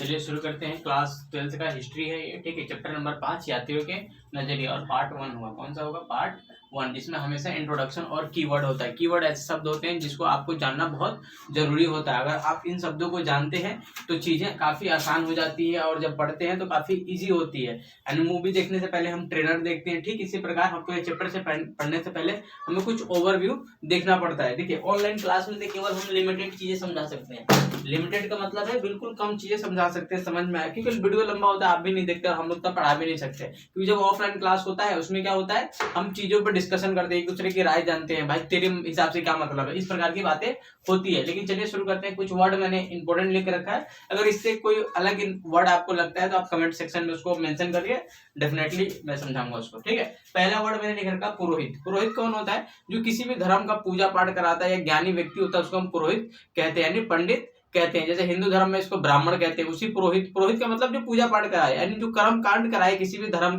चलिए शुरू करते हैं। क्लास 12th का हिस्ट्री है ये, ठीक है। चैप्टर नंबर 5 यात्रियों के नजरिए और पार्ट 1 हुआ। कौन सा होगा? पार्ट 1, जिसमें हमेशा इंट्रोडक्शन और कीवर्ड होता है। कीवर्ड ऐसे शब्द होते हैं जिसको आपको जानना बहुत जरूरी होता है। अगर आप इन शब्दों को जानते हैं तो चीजें काफी आसान हो जाती है और जब पढ़ते हैं तो काफी ईजी होती है। एंड मूवी देखने से पहले हम ट्रेलर देखते हैं, ठीक इसी प्रकार हमको ये चैप्टर से पढ़ने से पहले हमें कुछ ओवरव्यू देखना पड़ता है। देखिए, ऑनलाइन क्लास में केवल हम लिमिटेड चीजें समझा सकते हैं। लिमिटेड का मतलब है बिल्कुल कम चीजें समझा सकते हैं, समझ में आए, क्योंकि वीडियो लंबा होता है, आप भी नहीं देखते और हम लोग तब पढ़ा भी नहीं सकते। क्योंकि जब ऑफलाइन क्लास होता है उसमें क्या होता है, हम चीजों पर डिस्कशन करते हैं, एक दूसरे की राय जानते हैं, भाई तेरे हिसाब से क्या मतलब है, इस प्रकार की बातें होती है। लेकिन चलिए शुरू करते हैं। कुछ वर्ड मैंने इंपोर्टेंट लिख रखा है, अगर इससे कोई अलग वर्ड आपको लगता है तो आप कमेंट सेक्शन में उसको मेंशन करिए, डेफिनेटली मैं समझाऊंगा उसको, ठीक है। पहला वर्ड मैंने लिख रखा पुरोहित। पुरोहित कौन होता है? जो किसी भी धर्म का पूजा पाठ कराता है या ज्ञानी व्यक्ति होता है उसको हम पुरोहित कहते हैं, यानी पंडित कहते हैं। जैसे हिंदू धर्म में इसको ब्राह्मण कहते हैं, उसी पुरोहित। पुरोहित का मतलब जो पूजा पाठ कराए, यानी जो कर्म कांड कराए किसी भी धर्म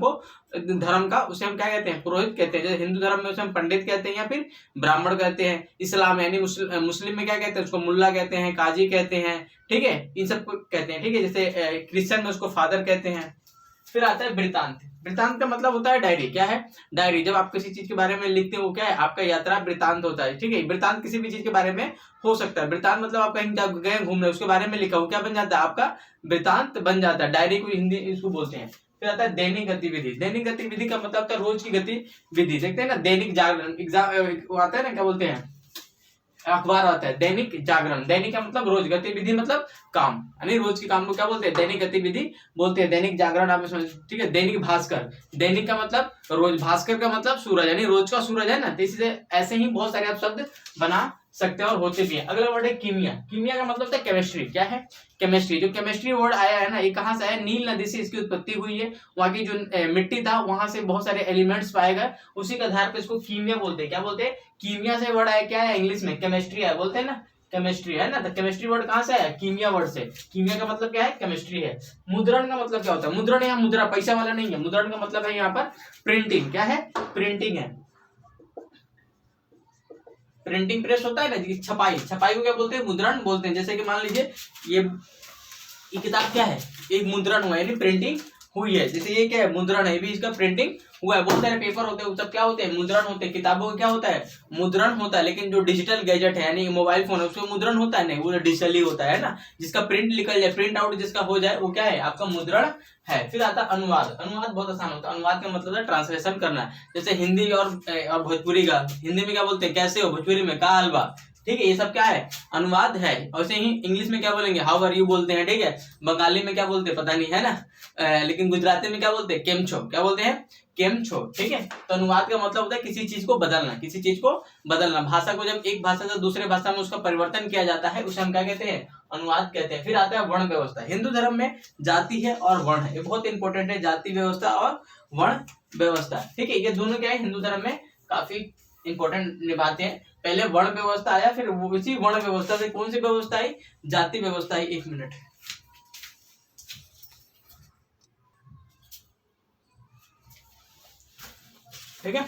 का, उसे हम क्या कहते हैं? पुरोहित कहते हैं। जैसे हिंदू धर्म में उसे हम पंडित कहते हैं या फिर ब्राह्मण कहते हैं। इस्लाम यानी मुस्लिम में क्या कहते हैं? उसको मुल्ला कहते हैं, काजी कहते हैं, ठीक है, इन सब को कहते हैं, ठीक है। जैसे क्रिश्चियन में उसको फादर कहते हैं। फिर आता है वृत्तांत। वृत्तांत का मतलब होता है डायरी। क्या है? डायरी। जब आप किसी चीज के बारे में लिखते हो, क्या है? आपका यात्रा वृत्तांत होता है, ठीक है। वृत्तांत किसी भी चीज के बारे में हो सकता है। वृत्तांत मतलब आप कहीं गए घूमने, उसके बारे में लिखा हो, क्या बन जाता है? आपका वृत्तांत बन जाता है। डायरी को हिंदी इसको बोलते हैं। फिर आता है दैनिक गतिविधि। दैनिक गतिविधि का मतलब होता है रोज की गतिविधि। देखते हैं ना, दैनिक जागरण एग्जाम आता है ना, क्या बोलते हैं, अखबार आता है, दैनिक जागरण। दैनिक का मतलब रोज, गतिविधि मतलब काम, यानी रोज के काम को क्या बोलते हैं? दैनिक गतिविधि बोलते हैं। दैनिक जागरण आप समझ, ठीक है। दैनिक भास्कर। दैनिक का मतलब रोज, भास्कर का मतलब सूरज, यानी रोज का सूरज है ना। तो इसी ऐसे ही बहुत सारे आप शब्द बना सकते हैं और होते भी हैं। अगला वर्ड है कीमिया। कीमिया का मतलब होता है केमिस्ट्री। क्या है? केमिस्ट्री। जो केमिस्ट्री वर्ड आया है ना, ये कहाँ से आया? नील नदी से इसकी उत्पत्ति हुई है। वहां की जो मिट्टी था, वहां से बहुत सारे एलिमेंट्स पाए गए, उसी के आधार पर इसको कीमिया बोलते हैं। क्या बोलते हैं? कीमिया से वर्ड आया। क्या है? इंग्लिश में केमिस्ट्री है, बोलते हैं ना, केमिस्ट्री है ना। तो केमिस्ट्री वर्ड कहाँ से आया? कीमिया वर्ड से। कीमिया का मतलब क्या है? केमिस्ट्री है। मुद्रण का मतलब क्या होता है? मुद्रण यहाँ मुद्रा पैसा वाला नहीं है, मुद्रण का मतलब है यहाँ पर प्रिंटिंग। क्या है? प्रिंटिंग है। प्रिंटिंग प्रेस होता है ना, छपाई। छपाई को क्या बोलते हैं? मुद्रण बोलते हैं। जैसे कि मान लीजिए ये किताब क्या है? एक मुद्रण हुआ, यानी प्रिंटिंग हुई है। जैसे ये क्या है? मुद्रण है, भी इसका प्रिंटिंग हुआ है। बहुत सारे पेपर होते हैं, सब क्या होते हैं? मुद्रण होते हैं। किताबों का क्या होता है? मुद्रण होता है। लेकिन जो डिजिटल गैजेट है, यानी मोबाइल फोन है, उसमें मुद्रण होता है नहीं, वो डिजिटली होता है ना। जिसका प्रिंट निकल जाए, प्रिंट आउट जिसका हो जाए, वो क्या है? आपका मुद्रण है। फिर आता है अनुवाद। अनुवाद बहुत आसान होता है। अनुवाद का मतलब है ट्रांसलेशन करना। जैसे हिंदी और भोजपुरी का, हिंदी में क्या बोलते हैं? कैसे हो? भोजपुरी में का हलवा, ठीक है। ये सब क्या है? अनुवाद है। वैसे ही इंग्लिश में क्या बोलेंगे? हाउ आर यू बोलते हैं, ठीक है। बंगाली में क्या बोलते हैं पता नहीं, है ना। लेकिन गुजराती में क्या बोलते हैं? केम छो। क्या बोलते हैं? केम छो, ठीक है। तो अनुवाद का मतलब होता है किसी चीज को बदलना, किसी चीज को बदलना। भाषा को जब एक भाषा से दूसरे भाषा में उसका परिवर्तन किया जाता है, उसे हम क्या कहते हैं? अनुवाद कहते हैं। फिर आता है वर्ण व्यवस्था। हिंदू धर्म में जाति है और वर्ण है, ये बहुत इंपॉर्टेंट है। जाति व्यवस्था और वर्ण व्यवस्था, ठीक है। ये दोनों क्या है? हिंदू धर्म में काफी इंपॉर्टेंट निभाते हैं। पहले वर्ण व्यवस्था आया, फिर उसी वर्ण व्यवस्था से कौन सी व्यवस्था आई? जाति व्यवस्था आई। 1 मिनट, ठीक है।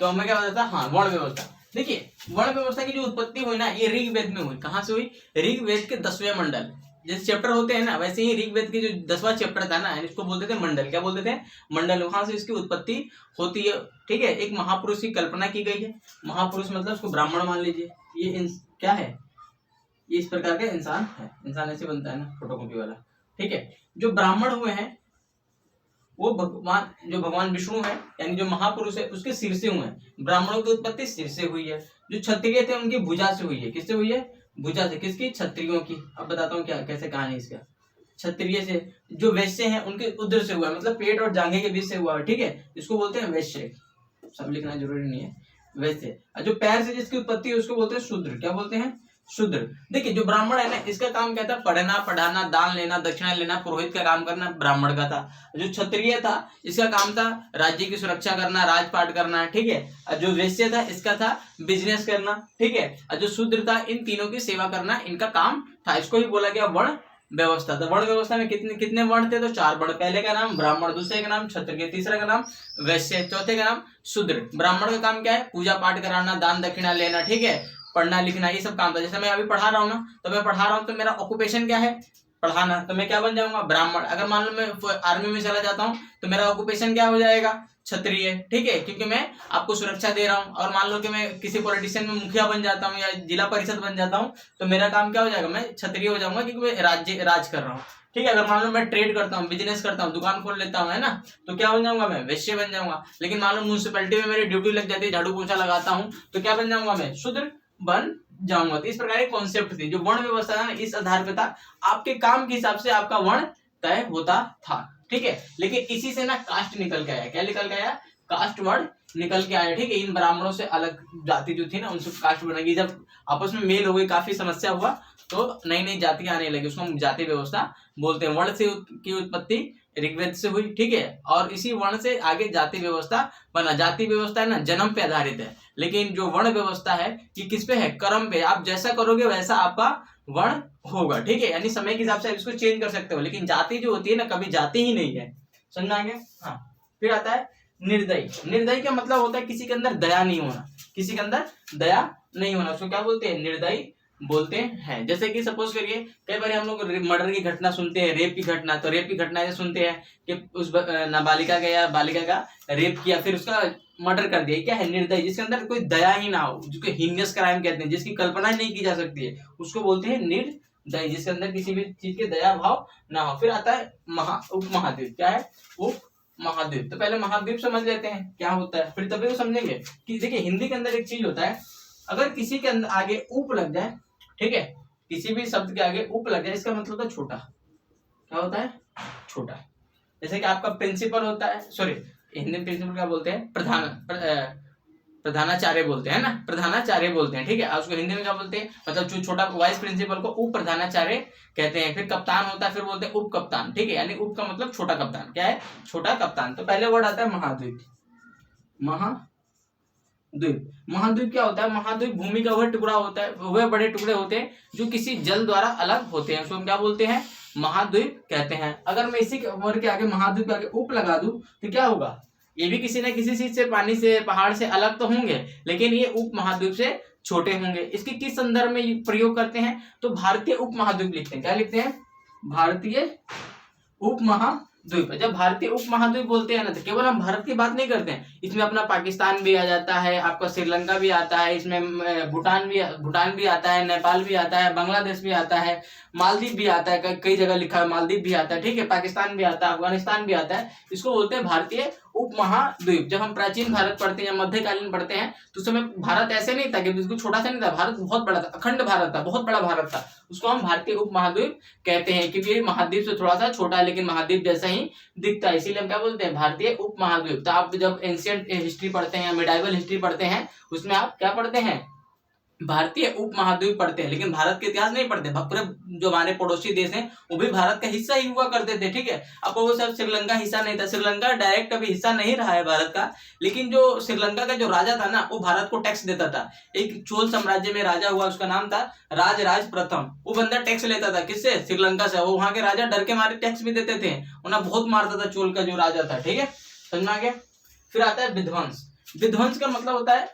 तो हमें क्या बताता है? हाँ, वर्ण व्यवस्था। देखिए, वर्ण व्यवस्था की जो उत्पत्ति हुई ना, ये ऋग्वेद में हुई। कहाँ से हुई? ऋग्वेद के 10वें मंडल। जैसे चैप्टर होते हैं ना, वैसे ही ऋग्वेद के जो 10वां चैप्टर था ना, इसको बोलते थे मंडल। क्या बोलते थे? मंडल। वहां से इसकी उत्पत्ति होती है, ठीक है। एक महापुरुष की कल्पना की गई है। महापुरुष मतलब उसको ब्राह्मण मान लीजिए। ये क्या है? ये इस प्रकार का इंसान है। इंसान ऐसे बनता है ना, फोटोकॉपी वाला, ठीक है। जो ब्राह्मण हुए हैं वो जो भगवान विष्णु है, यानी जो महापुरुष है, उसके सिर से हुए हैं। ब्राह्मणों की उत्पत्ति सिर से हुई है। जो क्षत्रिय थे उनकी भुजा से हुई है। किससे हुई है? भुजा से। किसकी? क्षत्रियों की। अब बताता हूँ क्या कैसे कहानी इसका। क्षत्रिय से। जो वैश्य हैं उनके उदर से हुआ है, मतलब पेट और जांघे के बीच से हुआ है, ठीक है। इसको बोलते हैं वैश्य। सब लिखना जरूरी नहीं है। वैश्य। जो पैर से जिसकी उत्पत्ति है उसको बोलते हैं शूद्र। क्या बोलते हैं? शूद्र। देखिए, जो ब्राह्मण है ना, इसका काम क्या था? पढ़ना, पढ़ाना, दान लेना, दक्षिणा लेना, पुरोहित का काम करना ब्राह्मण का था। जो क्षत्रिय था, इसका काम था राज्य की सुरक्षा करना, राजपाट करना, ठीक है। जो वैश्य था, इसका था बिजनेस करना, ठीक है। और जो शूद्र था, इन तीनों की सेवा करना इनका काम था। इसको ही बोला गया वर्ण व्यवस्था। तो वर्ण व्यवस्था में कितने वर्ण थे? तो 4 वर्ण। पहले का नाम ब्राह्मण, दूसरे का नाम क्षत्रिय, तीसरा का नाम वैश्य, चौथे का नाम शूद्र। ब्राह्मण का काम क्या है? पूजा पाठ कराना, दान दक्षिणा लेना, ठीक है, पढ़ना लिखना, ये सब काम था। जैसे मैं अभी पढ़ा रहा हूँ ना, तो मैं पढ़ा रहा हूँ तो मेरा ऑक्यूपेशन क्या है? पढ़ाना, तो मैं क्या बन जाऊंगा, ब्राह्मण। अगर मान लो मैं आर्मी में चला जाता हूँ तो मेरा ऑक्यूपेशन क्या हो जाएगा, क्षत्रिय, ठीक है, क्योंकि मैं आपको सुरक्षा दे रहा हूँ। और मान लो कि मैं किसी पॉलिटिशियन में मुखिया बन जाता हूँ या जिला परिषद बन जाता हूँ, तो मेरा काम क्या हो जाएगा, मैं क्षत्रिय हो जाऊंगा, क्योंकि मैं राज कर रहा हूँ, ठीक है। अगर मान लो मैं ट्रेड करता हूँ, बिजनेस करता हूँ, दुकान खोल लेता हूँ, है ना, तो क्या बन जाऊंगा, मैं वैश्य बन जाऊंगा। लेकिन मान लो म्यूनिसिपैलिटी में मेरी ड्यूटी लग जाती है, झाड़ू पोछा लगाता हूँ, तो क्या बन जाऊंगा, मैं शूद्र बन जाऊंगा। तो इस प्रकार एक कॉन्सेप्ट थी, जो वर्ण व्यवस्था है ना, इस आधार पे था, आपके काम के हिसाब से आपका वर्ण तय होता था, ठीक है। लेकिन इसी से ना कास्ट निकल के आया, क्या निकल के आया, कास्ट वर्ड निकल के आया, ठीक है। इन ब्राह्मणों से अलग जाति जो थी ना, उनसे कास्ट बनेगी। जब आपस में मेल हो गई, काफी समस्या हुआ, तो नई नई जातियां आने लगी, उसको हम जाति व्यवस्था बोलते हैं। वर्ण से की उत्पत्ति ऋग्वेद से हुई, ठीक है, और इसी वर्ण से आगे जाति व्यवस्था बना। जाति व्यवस्था है ना, जन्म पे आधारित है, लेकिन जो वर्ण व्यवस्था है ये किस पे है, कर्म पे। आप जैसा करोगे वैसा आपका वर्ण होगा, ठीक है। यानी समय के हिसाब से आप इसको चेंज कर सकते हो, लेकिन जाति जो होती है ना, कभी जाति ही नहीं है, समझ आ गया। हाँ, फिर आता है निर्दयी। निर्दयी का मतलब होता है किसी के अंदर दया नहीं होना, किसी के अंदर दया नहीं होना, उसको क्या बोलते हैं, निर्दयी बोलते हैं। जैसे कि सपोज करिए, कई बार हम लोग मर्डर की घटना सुनते हैं, रेप की घटना, तो रेप की घटना ऐसे सुनते हैं कि उस नाबालिका का या बालिका का रेप किया, फिर उसका मर्डर कर दिया, क्या है, निर्दयी, जिसके अंदर कोई दया ही ना हो, जिसको हीनियस क्राइम कहते हैं, जिसकी कल्पना नहीं की जा सकती है, उसको बोलते हैं निर्दयी, जिसके अंदर किसी भी चीज के दया भाव ना हो। फिर आता है उप महाद्वीप। क्या है, उप महाद्वीप। तो पहले महाद्वीप समझ लेते हैं क्या होता है, फिर तभी वो समझेंगे कि देखिए हिंदी के अंदर एक चीज होता है, अगर किसी के अंदर आगे उप लग जाए, ठीक है, किसी भी शब्द के आगे उप लग जाए, इसका मतलब होता है छोटा। क्या होता है, छोटा। जैसे कि आपका प्रिंसिपल होता है, सॉरी हिंदी में प्रिंसिपल क्या बोलते हैं, प्रधानाचार्य बोलते हैं ना, प्रधानाचार्य बोलते हैं, ठीक है। उसको हिंदी में क्या बोलते हैं, मतलब जो छोटा वाइस प्रिंसिपल को उप प्रधानाचार्य कहते हैं। फिर कप्तान होता है, फिर बोलते हैं उप कप्तान, ठीक है, यानी उप का मतलब छोटा कप्तान। क्या है, छोटा कप्तान। तो पहले वर्ड आता है महाद्वीप। महाद्वीप, महाद्वीप क्या होता है, महाद्वीप भूमि का वह टुकड़ा होता है, वह बड़े टुकड़े होते हैं जो किसी जल द्वारा अलग होते हैं, उसको हम क्या बोलते हैं, महाद्वीप कहते हैं। अगर मैं इसी वर्ड के आगे महाद्वीप के आगे उप लगा दूं तो क्या होगा, ये भी किसी न किसी चीज से, पानी से, पहाड़ से अलग तो होंगे, लेकिन ये उप महाद्वीप से छोटे होंगे। इसके किस संदर्भ में प्रयोग करते हैं, तो भारतीय उप महाद्वीप लिखते हैं। क्या लिखते हैं, भारतीय उप महाद्वीप। जब भारतीय उप महाद्वीप बोलते हैं ना, तो केवल हम भारत की बात नहीं करते हैं, इसमें अपना पाकिस्तान भी आ जाता है, आपका श्रीलंका भी आता है, इसमें भूटान भी आता है, नेपाल भी आता है, बांग्लादेश भी आता है, मालदीव भी आता है, कई जगह लिखा है मालदीव भी आता है, ठीक है, पाकिस्तान भी आता है, अफगानिस्तान भी आता है। इसको बोलते हैं भारतीय उप महाद्वीप। जब हम प्राचीन भारत पढ़ते हैं या मध्यकालीन पढ़ते हैं, तो उस समय भारत ऐसे नहीं था कि बिल्कुल छोटा सा नहीं था, भारत बहुत बड़ा था, अखंड भारत था, बहुत बड़ा भारत था। उसको हम भारतीय उप महाद्वीप कहते हैं, क्योंकि महाद्वीप से थोड़ा सा छोटा है, लेकिन महाद्वीप जैसा ही दिखता है, इसीलिए हम क्या बोलते हैं, भारतीय उप महाद्वीप। तो आप जब एंशिएंट हिस्ट्री पढ़ते हैं या मिडाइवल हिस्ट्री पढ़ते हैं, उसमें आप क्या पढ़ते हैं, भारतीय उप महाद्वीप पढ़ते हैं, लेकिन भारत के इतिहास नहीं पढ़ते। पूरे जो हमारे पड़ोसी देश हैं वो भी भारत का हिस्सा ही हुआ करते थे, ठीक है। आपको वो सब, श्रीलंका हिस्सा नहीं था, श्रीलंका डायरेक्ट अभी हिस्सा नहीं रहा है भारत का, लेकिन जो श्रीलंका का जो राजा था ना, वो भारत को टैक्स देता था। एक चोल साम्राज्य में राजा हुआ, उसका नाम था राज प्रथम। वो बंदा टैक्स लेता था, किससे, श्रीलंका से। वो वहां के राजा डर के मारे टैक्स भी देते थे, उन्हें बहुत मारता था चोल का जो राजा था, ठीक है, समझ में आ गया। फिर आता है विध्वंस। विध्वंस का मतलब होता है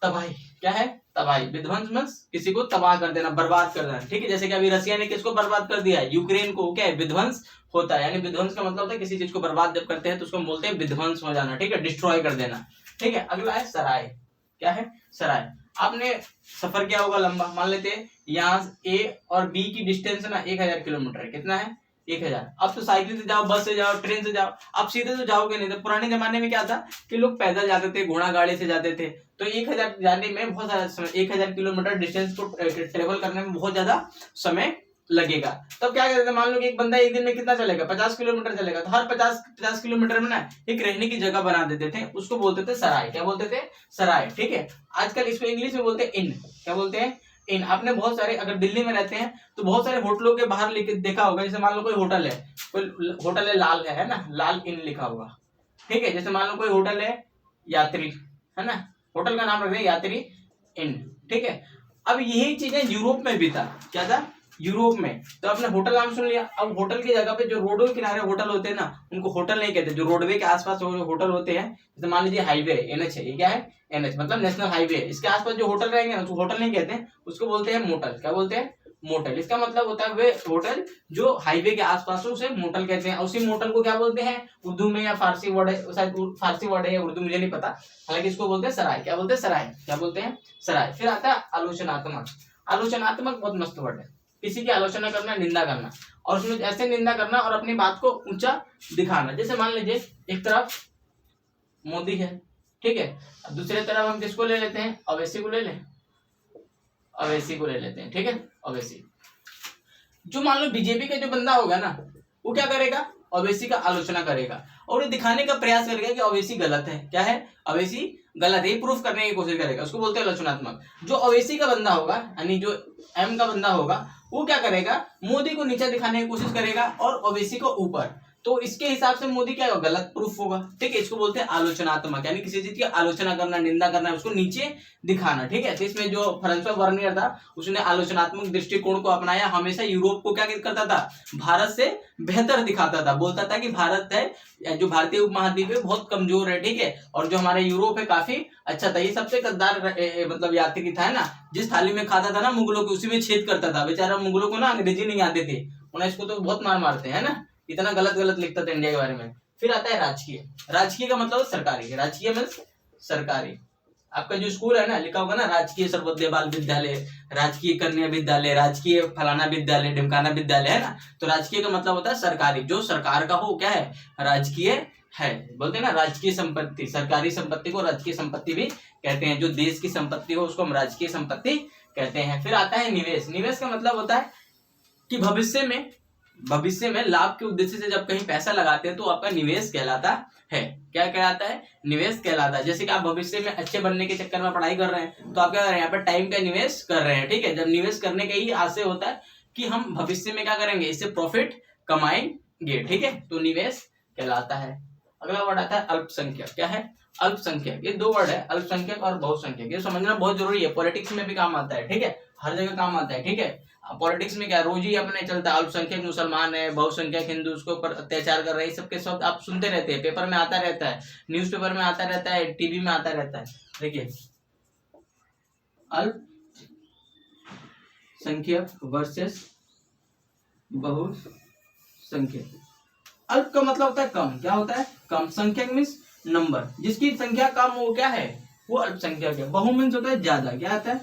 तबाही। क्या है, तबाही। विध्वंस मींस किसी को तबाह कर देना, बर्बाद कर देना, ठीक है। जैसे कि अभी रसिया ने किसको बर्बाद कर दिया है, यूक्रेन को। क्या है, विध्वंस होता है। यानी विध्वंस का मतलब होता है किसी चीज को बर्बाद जब करते हैं तो उसको बोलते हैं विध्वंस हो जाना, ठीक है, डिस्ट्रॉय कर देना, ठीक है। अगला है सराय। क्या है, सराय। आपने सफर किया होगा लंबा, मान लेते हैं यहाँ ए और बी की डिस्टेंस ना 1000 किलोमीटर है। कितना है, 1000। अब तो साइकिल से जाओ, बस से जाओ, ट्रेन से जाओ, अब सीधे तो जाओगे नहीं। तो पुराने जमाने में क्या था कि लोग पैदल जाते थे, घोड़ा गाड़ी से जाते थे, तो 1000 जाने में बहुत ज्यादा समय, 1000 किलोमीटर डिस्टेंस को ट्रेवल करने में बहुत ज्यादा समय लगेगा। तो क्या कहते थे, मान लो कि एक बंदा एक दिन में कितना चलेगा, 50 किलोमीटर चलेगा, तो हर 50 किलोमीटर में ना एक रहने की जगह बना देते थे, उसको बोलते थे सराय। क्या बोलते थे, सराय, ठीक है। आजकल इसको इंग्लिश में बोलते हैं इन। क्या बोलते हैं, इन। आपने बहुत सारे, अगर दिल्ली में रहते हैं तो बहुत सारे होटलों के बाहर लिखे देखा होगा, जैसे मान लो कोई होटल है लाल है ना, लाल इन लिखा होगा, ठीक है। जैसे मान लो कोई होटल है यात्री, है ना, होटल का नाम रख दें यात्री इन, ठीक है। अब यही चीजें यूरोप में भी था। क्या था, यूरोप में। तो आपने होटल नाम सुन लिया, अब होटल की जगह पे जो रोडों के किनारे होटल होते हैं ना, उनको होटल नहीं कहते। जो रोडवे के आसपास होटल होते हैं, जैसे मान लीजिए हाईवे NH है, ये क्या है, NH मतलब नेशनल हाईवे है, इसके आसपास जो होटल रहेंगे ना, उसको होटल नहीं कहते हैं, उसको बोलते हैं मोटल। क्या बोलते हैं, मोटल। इसका मतलब होता है वे होटल जो हाईवे के आसपास हो उसे मोटल कहते हैं। उसी मोटल को क्या बोलते हैं उर्दू में, या फारसी वर्ड है, शायद फारसी वर्ड है या उर्दू मुझे नहीं पता, हालांकि इसको बोलते हैं सराय। क्या बोलते हैं सराय, क्या बोलते हैं सराय। फिर आता है आलोचनात्मक। आलोचनात्मक बहुत मस्त वर्ड है, किसी की आलोचना करना, निंदा करना, और उसमें ऐसे निंदा करना और अपनी बात को ऊंचा दिखाना। जैसे मान लीजिए एक तरफ मोदी है, ठीक है, दूसरे तरफ हम किसको ले लेते हैं, अवैसी को ले लें, अवैसी को ले लेते हैं, ठीक है, अवैसी। जो मान लो बीजेपी का जो बंदा होगा ना, वो क्या करेगा, अवैसी का आलोचना करेगा और ये दिखाने का प्रयास करेगा कि अवैसी गलत है। क्या है, अवैसी गलत है, प्रूफ करने की कोशिश करेगा, उसको बोलते हैं आलोचनात्मक। जो अवैसी का बंदा होगा, यानी जो एम का बंदा होगा, वो क्या करेगा, मोदी को नीचा दिखाने की कोशिश करेगा और अवैसी को ऊपर। तो इसके हिसाब से मोदी क्या होगा, गलत प्रूफ होगा, ठीक है। इसको बोलते हैं आलोचनात्मक, यानी किसी चीज की आलोचना करना, निंदा करना, उसको नीचे दिखाना, ठीक है। तो इसमें जो फ्रांसवा वर्नियर था उसने आलोचनात्मक दृष्टिकोण को अपनाया, हमेशा यूरोप को क्या करता था, भारत से बेहतर दिखाता था, बोलता था कि भारत है जो भारतीय उपमहाद्वीप है बहुत कमजोर है, ठीक है, और जो हमारा यूरोप है काफी अच्छा था। ये सबसे गद्दार मतलब यात्री था, है ना, जिस थाली में खाता था ना मुगलों की, उसी में छेद करता था। बेचारा मुगलों को ना अंग्रेजी नहीं आते थे, उन्हें इसको तो बहुत मार मारते हैं ना, इतना गलत गलत लिखता था इंडिया के बारे में। फिर आता है राजकीय। राजकीय का मतलब सरकारी, राजकीय मीन्स सरकारी। आपका जो स्कूल है ना, लिखा होगा ना राजकीय सर्वोदय बाल विद्यालय, राजकीय कन्या विद्यालय, राजकीय फलाना विद्यालय, ढिमकाना विद्यालय, है ना। तो राजकीय का मतलब होता है सरकारी, जो सरकार का हो, क्या है, राजकीय है। बोलते हैं ना राजकीय संपत्ति, सरकारी संपत्ति को राजकीय संपत्ति भी कहते हैं। जो देश की संपत्ति हो उसको हम राजकीय संपत्ति कहते हैं। फिर आता है निवेश। निवेश का मतलब होता है कि भविष्य में लाभ के उद्देश्य से जब कहीं पैसा लगाते हैं तो आपका निवेश कहलाता है। क्या कहलाता है, निवेश कहलाता है। जैसे कि आप भविष्य में अच्छे बनने के चक्कर में पढ़ाई कर रहे हैं तो आप क्या कर रहे हैं, यहाँ पर टाइम का निवेश कर रहे हैं, ठीक है। जब निवेश करने का ही आशय होता है कि हम भविष्य में क्या करेंगे, इससे प्रॉफिट कमाएंगे, ठीक है, तो निवेश कहलाता है। अगला वर्ड आता है अल्पसंख्यक। क्या है, अल्पसंख्यक। ये दो वर्ड है, अल्पसंख्यक और बहुसंख्यक। ये समझना बहुत जरूरी है, पॉलिटिक्स में भी काम आता है, ठीक है, हर जगह काम आता है, ठीक है। पॉलिटिक्स में क्या रोज ही अपने चलता है, अल्पसंख्यक मुसलमान है, बहुसंख्यक हिंदू उसके ऊपर अत्याचार कर रहे हैं, सबके शब्द आप सुनते रहते हैं, पेपर में आता रहता है, न्यूज़पेपर में आता रहता है, टीवी में आता रहता है। देखिए अल्पसंख्यक वर्सेस बहुसंख्यक। अल्प का मतलब होता है कम। क्या होता है, कम। संख्यक मीन्स नंबर, जिसकी संख्या कम हो क्या है, वो अल्पसंख्यक है। बहु मीन्स होता है ज्यादा। क्या आता है,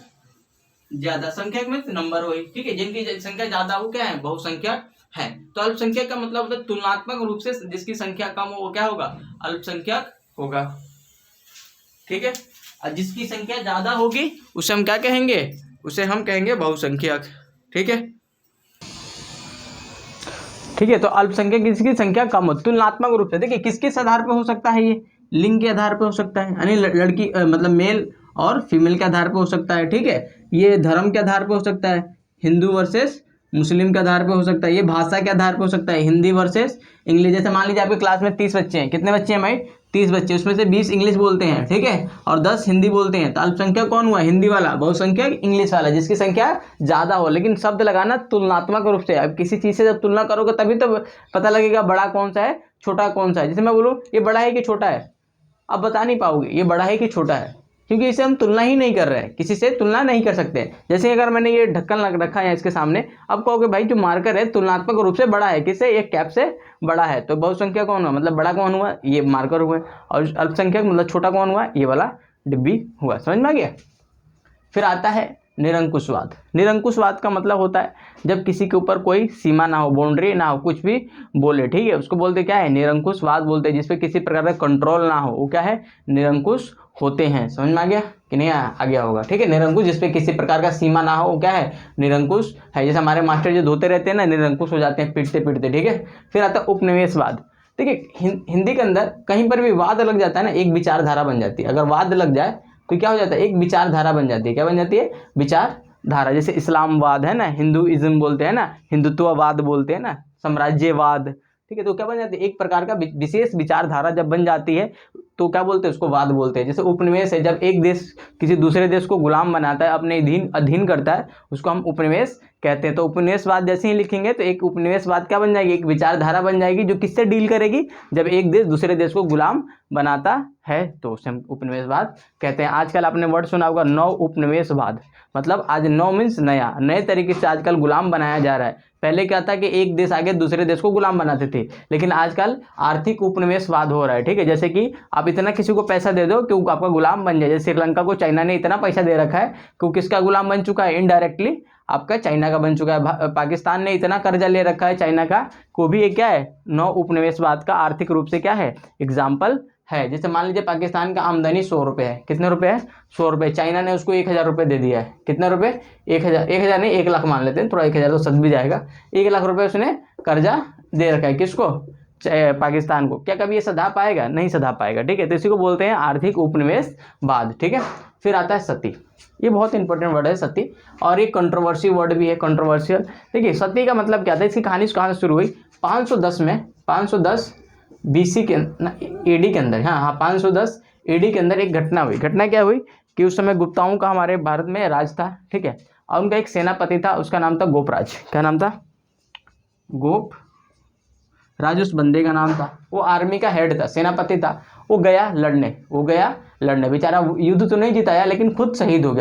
ज्यादा। संख्यक में नंबर हुई, ठीक है, जिनकी संख्या ज्यादा वो क्या है, बहुसंख्यक है। तो अल्पसंख्यक का मतलब होता है तुलनात्मक रूप से जिसकी संख्या कम हो वो क्या होगा, अल्पसंख्यक होगा, ठीक है। और जिसकी संख्या ज्यादा होगी उसे हम क्या कहेंगे, उसे हम कहेंगे बहुसंख्यक, ठीक है, ठीक है। तो अल्पसंख्यक जिसकी संख्या कम हो, तुलनात्मक रूप से। देखिए किस किस आधार पर हो सकता है, ये लिंग के आधार पर हो सकता है, यानी लड़की मतलब मेल और फीमेल के आधार पर हो सकता है, ठीक है। ये धर्म के आधार पर हो सकता है, हिंदू वर्सेस मुस्लिम के आधार पर हो सकता है। ये भाषा के आधार पर हो सकता है, हिंदी वर्सेस इंग्लिश। जैसे मान लीजिए आपकी क्लास में 30 बच्चे हैं, कितने बच्चे हैं भाई, 30 बच्चे, उसमें से 20 इंग्लिश बोलते हैं, ठीक है, और 10 हिंदी बोलते हैं। तो अल्पसंख्यक कौन हुआ, हिंदी वाला। बहुसंख्यक इंग्लिश वाला, जिसकी संख्या ज्यादा हो। लेकिन शब्द लगाना तुलनात्मक रूप से। अब किसी चीज से जब तुलना करोगे तभी तो पता लगेगा बड़ा कौन सा है, छोटा कौन सा है। जैसे मैं बोलूँ ये बड़ा है कि छोटा है, आप बता नहीं पाओगे ये बड़ा है कि छोटा है, क्योंकि इसे हम तुलना ही नहीं कर रहे हैं, किसी से तुलना नहीं कर सकते। जैसे अगर मैंने ये ढक्कन लग रखा है इसके सामने, अब कहोगे भाई जो मार्कर है तुलनात्मक रूप से बड़ा है, किससे, एक कैप से बड़ा है। तो बहुसंख्यक कौन हुआ, मतलब बड़ा कौन हुआ, ये मार्कर हुआ। और अल्पसंख्यक मतलब छोटा कौन हुआ, ये वाला डिब्बी हुआ। समझ में आ गया। फिर आता है निरंकुशवाद। निरंकुशवाद का मतलब होता है जब किसी के ऊपर कोई सीमा ना हो, बाउंड्री ना हो, कुछ भी बोले, ठीक है, उसको बोलते क्या है, निरंकुशवाद बोलते हैं। जिसपे किसी प्रकार का कंट्रोल ना हो वो क्या है, निरंकुश होते हैं। समझ में आ गया कि नहीं आ गया होगा, ठीक है। निरंकुश जिसपे किसी प्रकार का सीमा ना हो वो क्या है, निरंकुश है। जैसे हमारे मास्टर जो धोते रहते हैं ना, निरंकुश हो जाते हैं पीटते पीटते, ठीक है। फिर आता है उपनिवेशवाद। देखिए हिंदी के अंदर कहीं पर भी वाद लग जाता है ना, एक विचारधारा बन जाती है। अगर वाद लग जाए तो क्या हो जाता है, एक विचारधारा बन जाती है। क्या बन जाती है, विचारधारा। जैसे इस्लामवाद है ना, हिंदुइज्म बोलते हैं ना, हिंदुत्ववाद बोलते हैं ना, साम्राज्यवाद, ठीक है। तो क्या बन जाती है, एक प्रकार का विशेष विचारधारा जब बन जाती है तो क्या बोलते हैं उसको वाद बोलते हैं। जैसे उपनिवेश है, जब एक देश किसी दूसरे देश को गुलाम बनाता है, अपने अधीन करता है, उसको हम उपनिवेश कहते हैं। तो उपनिवेशवाद जैसे ही लिखेंगे तो एक उपनिवेशवाद क्या बन जाएगी, एक विचारधारा बन जाएगी जो किससे डील करेगी, जब एक देश दूसरे देश को गुलाम बनाता है तो उसे हम उपनिवेशवाद कहते हैं। आजकल आपने वर्ड सुना होगा नव उपनिवेशवाद, मतलब आज नव मीन्स नया, नए तरीके से आजकल गुलाम बनाया जा रहा है। पहले क्या था कि एक देश आगे दूसरे देश को गुलाम बनाते थे, लेकिन आजकल आर्थिक उपनिवेशवाद हो रहा है। ठीक है, जैसे कि आप इतना किसी को पैसा दे दो कि वो आपका गुलाम बन जाए। जैसे श्रीलंका को चाइना ने इतना पैसा दे रखा है कि वो किसका गुलाम बन चुका है, इनडायरेक्टली आपका चाइना का बन चुका है। पाकिस्तान ने इतना कर्जा ले रखा है चाइना का, को भी ये क्या है, नौ उपनिवेशवाद का आर्थिक रूप से क्या है, एग्जाम्पल है। जैसे मान लीजिए पाकिस्तान का आमदनी 100 रुपये है, कितने रुपए है, 100 रुपये, चाइना ने उसको 1000 रुपये दे दिया है, कितने रुपए, 1000 नहीं 1 लाख मान लेते हैं, थोड़ा 1000 तो सच भी जाएगा, 1 लाख रुपये उसने कर्जा दे रखा है, किसको, पाकिस्तान को। क्या कभी ये सधा पाएगा, नहीं सधा पाएगा। ठीक है, तो इसी को बोलते हैं आर्थिक उपनिवेशवाद। ठीक है, फिर आता है सती, ये बहुत इंपॉर्टेंट वर्ड है सती, और ये कंट्रोवर्सी वर्ड भी है, कंट्रोवर्शियल। देखिए सती का मतलब क्या था, इसकी कहानी कहाँ से शुरू हुई, 510 में, 510 BC के एडी के अंदर, हाँ 510 एडी के अंदर एक घटना हुई। घटना क्या हुई कि उस समय गुप्ताओं का हमारे भारत में राज था। ठीक है, और उनका एक सेनापति था, उसका नाम था गोपराज। क्या नाम था, गोप राज उस बंदे का नाम था। वो आर्मी का हेड था, सेनापति था। वो गया लड़ने, बेचारा युद्ध तो नहीं जिताया लेकिन खुद शहीद हो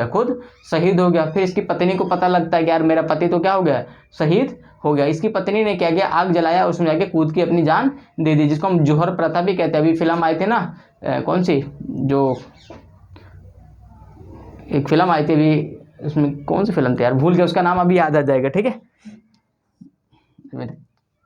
गया, फिर इसकी पत्नी को पता लगता है कि यार मेरा पति तो क्या हो गया, शहीद हो गया। इसकी पत्नी ने क्या किया, आग जलाया, उसमें जाके कूद के अपनी जान दे दी, जिसको हम जौहर प्रथा भी कहते हैं। अभी फिल्म आई थी ना, कौन सी, जो एक फिल्म आई थी अभी, उसमें कौन सी फिल्म थी यार, भूल गया उसका नाम, अभी याद आ जाएगा। ठीक है,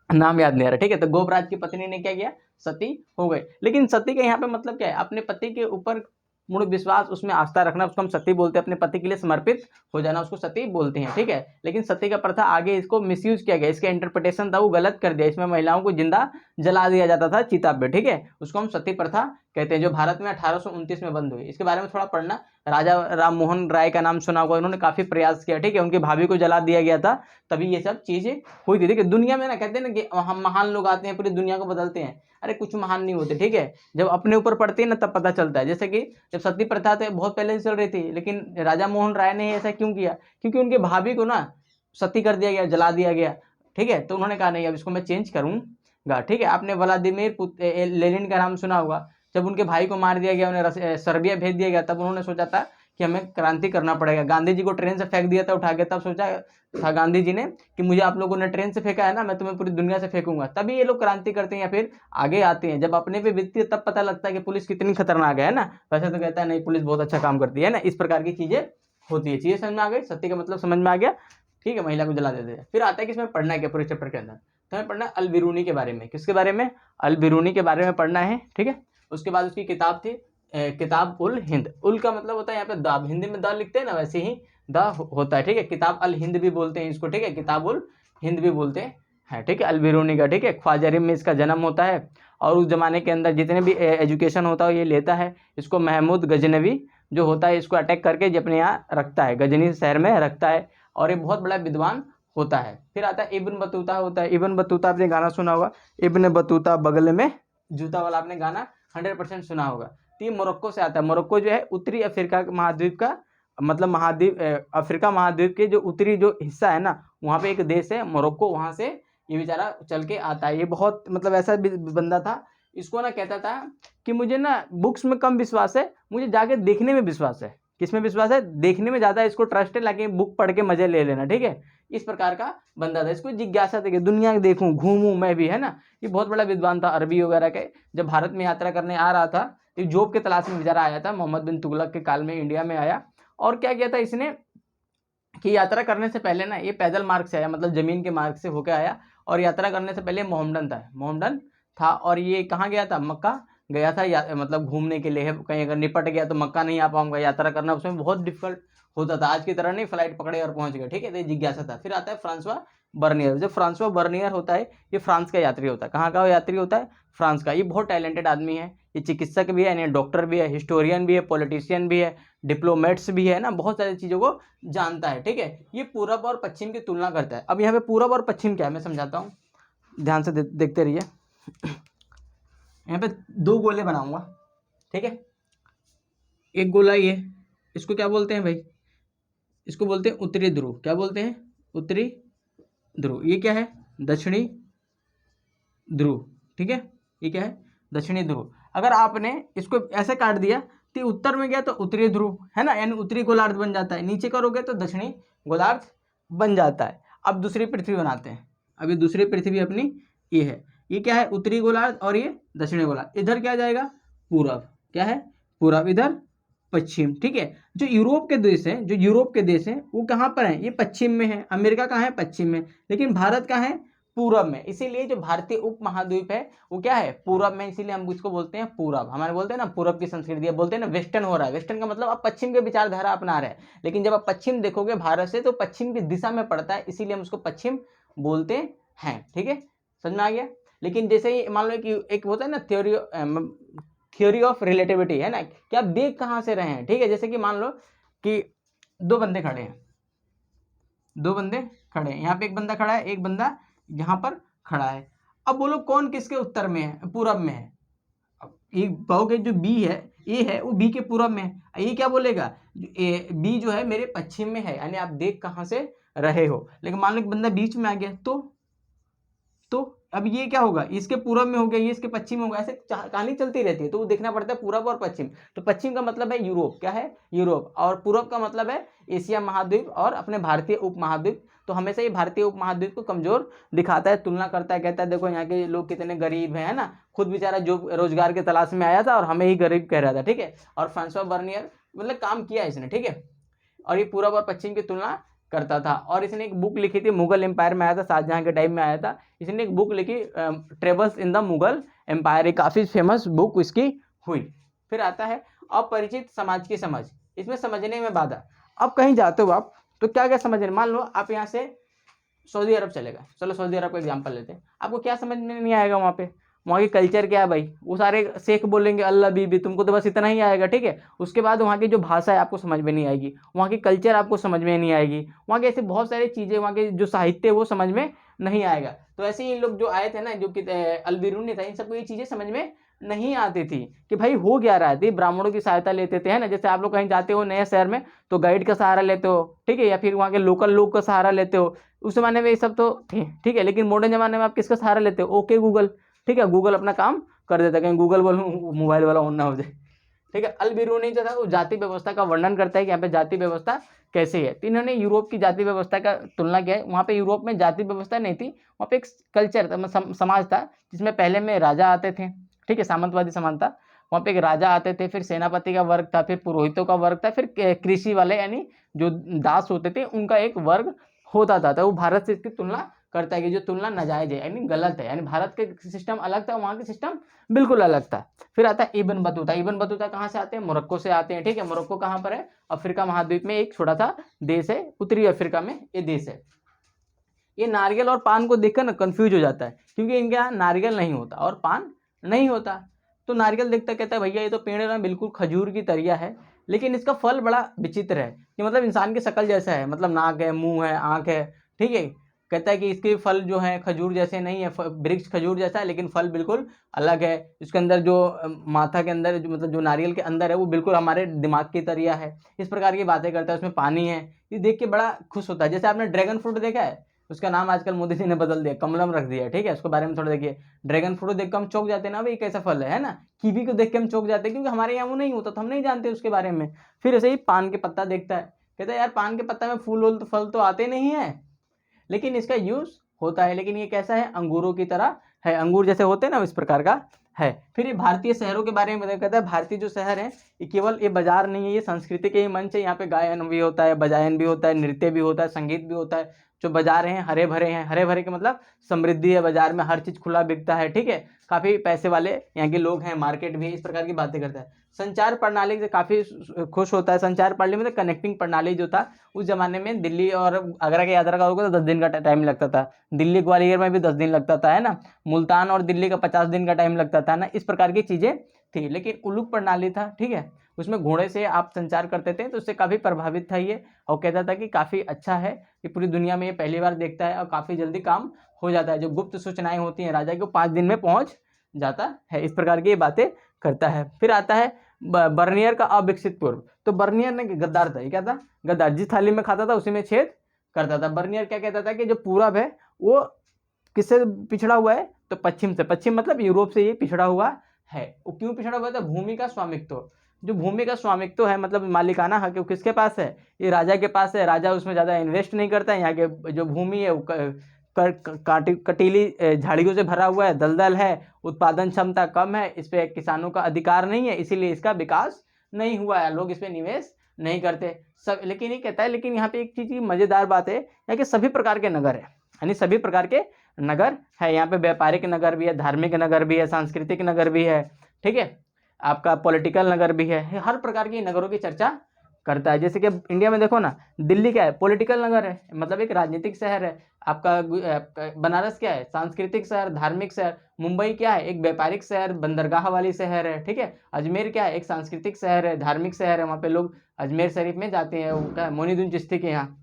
नाम याद नहीं आ रहा। ठीक है, तो गोपराज की पत्नी ने क्या किया, सती हो गई। लेकिन सती का यहाँ पे मतलब क्या है, अपने पति के ऊपर मूढ़ विश्वास, उसमें आस्था रखना, उसको हम सती बोलते हैं। अपने पति के लिए समर्पित हो जाना, उसको सती बोलते हैं। ठीक है, लेकिन सती का प्रथा आगे इसको मिसयूज किया गया, इसका इंटरप्रिटेशन था वो गलत कर दिया। इसमें महिलाओं को जिंदा जला दिया जाता था चिता पे। ठीक है, उसको हम सती प्रथा कहते हैं, जो भारत में 1829 में बंद हुई। इसके बारे में थोड़ा पढ़ना, राजा राम मोहन राय का नाम सुना होगा, इन्होंने काफी प्रयास किया। ठीक है, उनकी भाभी को जला दिया गया था, तभी ये सब चीजें हुई थी। देखिए दुनिया में ना कहते हैं ना कि हम महान लोग आते हैं पूरी दुनिया को बदलते हैं, अरे कुछ महान नहीं होते। ठीक है, जब अपने ऊपर पड़ती है ना तब पता चलता है। जैसे कि जब सती प्रथा तो बहुत पहले से चल रही थी, लेकिन राजा मोहन राय ने ऐसा क्यों किया, क्योंकि उनके भाभी को ना सती कर दिया गया, जला दिया गया। ठीक है, तो उन्होंने कहा नहीं अब इसको मैं चेंज करूंगा। ठीक है, आपने व्लादिमीर लेनिन का नाम सुना होगा, जब उनके भाई को मार दिया गया, उन्हें सर्बिया भेज दिया गया, तब उन्होंने सोचा था कि हमें क्रांति करना पड़ेगा। गांधी जी को ट्रेन से फेंक दिया था उठा के, तब सोचा था गांधी जी ने कि मुझे आप लोगों ने ट्रेन से फेंका है ना, मैं तुम्हें पूरी दुनिया से फेंकूंगा। तभी ये लोग क्रांति करते हैं या फिर आगे आते हैं। जब अपने पे बीतती है तब पता लगता है कि पुलिस कितनी खतरनाक है ना। वैसे तो कहता है नहीं पुलिस बहुत अच्छा काम करती है ना। इस प्रकार की चीजें होती है। चीजें समझ में आ गई, सत्य का मतलब समझ में आ गया। ठीक है, महिला को जला देते हैं। फिर आता है कि इसमें पढ़ना है क्या पूरे चैप्टर के अंदर, तो हमें पढ़ना है अल बिरूनी के बारे में। किसके बारे में, अल बिरूनी के बारे में पढ़ना है। ठीक है, उसके बाद उसकी किताब थी किताब उल हिंद। उल का मतलब होता है यहाँ पे द, हिंदी में द लिखते हैं ना, वैसे ही द होता है। ठीक है, किताब अल हिंद भी बोलते हैं इसको। ठीक है, किताब उल हिंद भी बोलते हैं। ठीक है, अल बिरूनी का। ठीक है, ख्वाजरिम में इसका जन्म होता है, और उस जमाने के अंदर जितने भी एजुकेशन होता है ये लेता है। इसको महमूद गजनवी जो होता है इसको अटैक करके जो अपने यहाँ रखता है, गजनी शहर में रखता है, और ये बहुत बड़ा विद्वान होता है। फिर आता है इब्न बतूता होता है। इब्न बतूता आपने गाना सुना होगा, इब्न बतूता बगल में जूता वाला, आपने गाना 100% सुना होगा। तो ये मोरक्को से आता है। मोरक्को जो है उत्तरी अफ्रीका महाद्वीप का, मतलब महाद्वीप अफ्रीका महाद्वीप के जो उत्तरी जो हिस्सा है ना, वहाँ पे एक देश है मोरक्को, वहाँ से ये बेचारा चल के आता है। ये बहुत मतलब ऐसा बंदा था, इसको ना कहता था कि मुझे ना बुक्स में कम विश्वास है, मुझे जाके देखने में विश्वास है। किसमें विश्वास है, देखने में ज़्यादा इसको ट्रस्ट है, लेकिन बुक पढ़ के मजे ले लेना। ठीक है, इस प्रकार का बंदा था। इसको जिज्ञासा थी कि दुनिया देखूं, घूमूं मैं भी, है ना। ये बहुत बड़ा विद्वान था, अरबी वगैरह के। जब भारत में यात्रा करने आ रहा था, एक जॉब के तलाश में बेचारा आया था, मोहम्मद बिन तुगलक के काल में इंडिया में आया। और क्या किया था इसने कि यात्रा करने से पहले ना, ये पैदल मार्ग से आया, मतलब जमीन के मार्ग से होकर आया, और यात्रा करने से पहले मोहम्मदन था। और ये कहाँ गया था, मक्का गया था, मतलब घूमने के लिए। कहीं अगर निपट गया तो मक्का नहीं आ पाऊंगा, यात्रा करना उसमें बहुत डिफिकल्ट होता था। आज की तरह नहीं फ्लाइट पकड़े और पहुंच गए। ठीक है, तो जिज्ञासा था। फिर आता है फ्रांसवा बर्नियर। जो फ्रांसवा बर्नियर होता है, ये फ्रांस का यात्री होता है। कहाँ का यात्री होता है, फ्रांस का। ये बहुत टैलेंटेड आदमी है, ये चिकित्सक भी है, यानी डॉक्टर भी है, हिस्टोरियन भी है, पॉलिटिशियन भी है, डिप्लोमेट्स भी है ना, बहुत सारी चीज़ों को जानता है। ठीक है, ये पूरब और पश्चिम की तुलना करता है। अब यहाँ पे पूरब और पश्चिम क्या है मैं समझाता हूँ, ध्यान से देखते रहिए। यहाँ पे 2 गोले बनाऊंगा, ठीक है। एक गोला ये, इसको क्या बोलते हैं भाई, इसको बोलते हैं उत्तरी ध्रुव। क्या बोलते हैं, उत्तरी ध्रुव। ये क्या है, दक्षिणी ध्रुव। ठीक है, ये क्या है, दक्षिणी ध्रुव। अगर आपने इसको ऐसे काट दिया तो उत्तर में गया तो उत्तरी ध्रुव है ना, यानी उत्तरी गोलार्ध बन जाता है, नीचे करोगे तो दक्षिणी गोलार्ध बन जाता है। अब दूसरी पृथ्वी बनाते हैं। अभी दूसरी पृथ्वी अपनी ये है, ये क्या है, उत्तरी गोलार्ध और ये दक्षिणी गोलार्ध। इधर क्या जाएगा, पूरब। क्या है, पूरब। इधर पश्चिम। ठीक है, जो यूरोप के देश हैं, जो यूरोप के देश हैं वो कहाँ पर हैं, ये पश्चिम में है। अमेरिका कहाँ है, पश्चिम में। लेकिन भारत कहाँ है, पूरब में। इसीलिए जो भारतीय उपमहाद्वीप है वो क्या है, पूरब में। इसीलिए हम इसको बोलते हैं पूरब। हमारे बोलते हैं ना पूरब की संस्कृति है, बोलते हैं ना वेस्टर्न हो रहा है। वेस्टर्न का मतलब आप पश्चिम के विचारधारा अपना रहे हैं, लेकिन जब आप पश्चिम देखोगे भारत से तो पश्चिम की दिशा में पड़ता है, इसीलिए हम उसको पश्चिम बोलते हैं। ठीक है, समझ में आ गया। लेकिन जैसे ही मान लो कि एक होता है ना थ्योरी ऑफ रिलेटिविटी, है ना, कि आप देख कहाँ से रहे हैं। ठीक है, जैसे कि मान लो कि दो बंदे खड़े हैं, दो बंदे खड़े हैं, यहाँ पे एक बंदा खड़ा है, एक बंदा यहाँ पर खड़ा है। अब बोलो कौन किसके उत्तर में है, पूरब में है। अब ये कहोगे जो बी है, ए है, वो बी के पूरब में है। ये क्या बोलेगा, बी जो है मेरे पश्चिम में है, यानी आप देख कहाँ से रहे हो। लेकिन मान लो कि बंदा बीच में आ गया तो अब ये क्या होगा, इसके पूरब में हो गया, ये इसके पश्चिम में होगा। ऐसे कहानी चलती रहती है, तो वो देखना पड़ता है पूरब और पश्चिम। तो पश्चिम का मतलब है यूरोप, क्या है, यूरोप। और पूरब का मतलब है एशिया महाद्वीप और अपने भारतीय उपमहाद्वीप। तो हमेशा ये भारतीय उपमहाद्वीप को कमजोर दिखाता है, तुलना करता है, कहता है देखो यहाँ के लोग कितने गरीब हैं, है ना। खुद बेचारा जो रोजगार के तलाश में आया था और हमें ही गरीब कह रहा था। ठीक है, और फ्रांसवा बर्नियर मतलब काम किया इसने। ठीक है, और ये पूरब और पश्चिम की तुलना करता था। और इसने एक बुक लिखी थी, मुगल एम्पायर में आया था, शाहजहां के टाइम में आया था। इसने एक बुक लिखी travels in the Mughal empire, एक काफ़ी फेमस बुक इसकी हुई। फिर आता है अपरिचित समाज की समझ, इसमें समझने में बाधा। अब कहीं जाते हो आप तो क्या क्या समझ रहे, मान लो आप यहाँ से सऊदी अरब चलेगा, चलो सऊदी अरब का एग्जाम्पल लेते हैं, आपको क्या समझ में नहीं आएगा, वहाँ की कल्चर क्या है भाई, वो सारे शेख बोलेंगे अल्लाह बीबी, तुमको तो बस इतना ही आएगा। ठीक है, उसके बाद वहाँ की जो भाषा है आपको समझ में नहीं आएगी, वहाँ की कल्चर आपको समझ में नहीं आएगी, वहाँ के ऐसे बहुत सारी चीज़ें, वहाँ के जो साहित्य है वो समझ में नहीं आएगा। तो ऐसे ही लोग जो आए थे ना, जो कि अल-बिरूनी था, इन सबको ये चीज़ें समझ में नहीं आती थी कि भाई हो क्या रहा है। ब्राह्मणों की सहायता लेते थे, है ना, जैसे आप लोग कहीं जाते हो नए शहर में तो गाइड का सहारा लेते हो। ठीक है, या फिर वहाँ के लोकल लोग का सहारा लेते हो। उस जमाने में ये सब तो थे। ठीक है, लेकिन मॉडर्न जमाने में आप किसका सहारा लेते हो, ओके गूगल। ठीक है, गूगल अपना काम कर देता है, कहीं गूगल बोलूँ मोबाइल वाला ऑन ना हो जाए। ठीक है, अल-बिरूनी जो था वो जाति व्यवस्था का वर्णन करता है कि यहाँ पे जाति व्यवस्था कैसे है। तो इन्होंने यूरोप की जाति व्यवस्था का तुलना किया है। वहाँ पे यूरोप में जाति व्यवस्था नहीं थी, वहाँ पे एक कल्चर था, समाज था, जिसमें पहले में राजा आते थे। ठीक है, सामंतवादी समाज था। वहाँ पे एक राजा आते थे, फिर सेनापति का वर्ग था, फिर पुरोहितों का वर्ग था, फिर कृषि वाले यानी जो दास होते थे उनका एक वर्ग होता था। तो वो भारत से इसकी तुलना करता है कि जो तुलना नाजायज है, यानी गलत है, यानी भारत के सिस्टम अलग था, वहाँ के सिस्टम बिल्कुल अलग था। फिर आता है इब्न बतूता। इब्न बतूता कहाँ से आते हैं, मोरक्को से आते हैं। ठीक है, मोरक्को कहाँ पर है, अफ्रीका महाद्वीप में एक छोटा सा देश है, उत्तरी अफ्रीका में ये देश है। ये नारियल और पान को देखकर ना कंफ्यूज हो जाता है, क्योंकि इनके यहाँ नारियल नहीं होता और पान नहीं होता। तो नारियल देखता कहता है भैया ये तो पेड़ ना बिल्कुल खजूर की तरह है, लेकिन इसका फल बड़ा विचित्र है कि मतलब इंसान की शक्ल जैसा है, मतलब नाक है, मुंह है, आँख है। ठीक है, कहता है कि इसके फल जो है खजूर जैसे नहीं है, वृक्ष खजूर जैसा है लेकिन फल बिल्कुल अलग है। इसके अंदर जो माथा के अंदर जो मतलब जो नारियल के अंदर है वो बिल्कुल हमारे दिमाग की तरह है। इस प्रकार की बातें करता है, उसमें पानी है। ये देख के बड़ा खुश होता है। जैसे आपने ड्रैगन फ्रूट देखा है, उसका नाम आजकल मोदी जी ने बदल दिया, कमलम रख दिया। ठीक है, उसके बारे में थोड़ा देखिए। ड्रैगन फ्रूट देख कर हम चौंक जाते हैं ना, भाई कैसा फल है ना। कीवी को देख के हम चौंक जाते हैं, क्योंकि हमारे यहाँ वो नहीं होता तो हम नहीं जानते उसके बारे में। फिर ऐसे ही पान के पत्ता देखता है, कहता है यार पान के पत्ता में फल तो आते नहीं है, लेकिन इसका यूज होता है। लेकिन ये कैसा है, अंगूरों की तरह है, अंगूर जैसे होते हैं ना इस प्रकार का है। फिर ये भारतीय शहरों के बारे में कहता है, भारतीय जो शहर है ये केवल ये बाजार नहीं है, ये संस्कृति के ही मंच है। यहाँ पे गायन भी होता है, बजायन भी होता है, नृत्य भी होता है, संगीत भी होता है। जो बाजार हैं हरे भरे हैं, हरे भरे के मतलब समृद्धि है, बाजार में हर चीज खुला बिकता है। ठीक है, काफी पैसे वाले यहाँ के लोग हैं, मार्केट भी, इस प्रकार की बातें करता है। संचार प्रणाली से काफी खुश होता है। संचार प्रणाली मतलब कनेक्टिंग प्रणाली जो था उस जमाने में, दिल्ली और आगरा की यात्रा का होगा तो 10 दिन का टाइम लगता था, दिल्ली ग्वालियर में भी 10 दिन लगता था, है ना, मुल्तान और दिल्ली का 50 दिन का टाइम लगता था ना, इस प्रकार की चीजें थी। लेकिन उलूक प्रणाली था, ठीक है, उसमें घोड़े से आप संचार करते थे, तो उससे काफी प्रभावित था ये, और कहता था कि काफी अच्छा है, कि पूरी दुनिया में ये पहली बार देखता है और काफी जल्दी काम हो जाता है। जो गुप्त सूचनाएं होती हैं राजा को 5 दिन में पहुंच जाता है। इस प्रकार की ये बातें करता है। फिर आता है बर्नियर का अविकसित पूर्व। तो बर्नियर ने गद्दार था, ये क्या था, गद्दार, जिस थाली में खाता था उसी में छेद करता था। बर्नियर क्या कहता था कि जो पूरब है वो किससे पिछड़ा हुआ है, तो पश्चिम से। पश्चिम मतलब यूरोप से ये पिछड़ा हुआ है। वो क्यों पिछड़ा हुआ था, भूमि का स्वामित्व, जो भूमि का स्वामित्व है मतलब मालिकाना हक है, किसके पास है, ये राजा के पास है। राजा उसमें ज़्यादा इन्वेस्ट नहीं करता है। यहाँ के जो भूमि है वो कटीली झाड़ियों से भरा हुआ है, दलदल है, उत्पादन क्षमता कम है, इस पे किसानों का अधिकार नहीं है, इसीलिए इसका विकास नहीं हुआ है, लोग इस पे निवेश नहीं करते सब। लेकिन ये कहता है, लेकिन यहाँ पे एक चीज़ की मज़ेदार बात है, यहाँ के सभी प्रकार के नगर है, यानी सभी प्रकार के नगर है। यहाँ पे व्यापारिक नगर भी है, धार्मिक नगर भी है, सांस्कृतिक नगर भी है, ठीक है, आपका पॉलिटिकल नगर भी है, हर प्रकार के नगरों की चर्चा करता है। जैसे कि अब इंडिया में देखो ना, दिल्ली क्या है, पॉलिटिकल नगर है, मतलब एक राजनीतिक शहर है। आपका बनारस क्या है, सांस्कृतिक शहर, धार्मिक शहर। मुंबई क्या है, एक व्यापारिक शहर, बंदरगाह वाली शहर है, ठीक है। अजमेर क्या है, एक सांस्कृतिक शहर है, धार्मिक शहर है, वहाँ पे लोग अजमेर शरीफ में जाते हैं, वो क्या है, मोइनुद्दीन चिश्ती के यहाँ।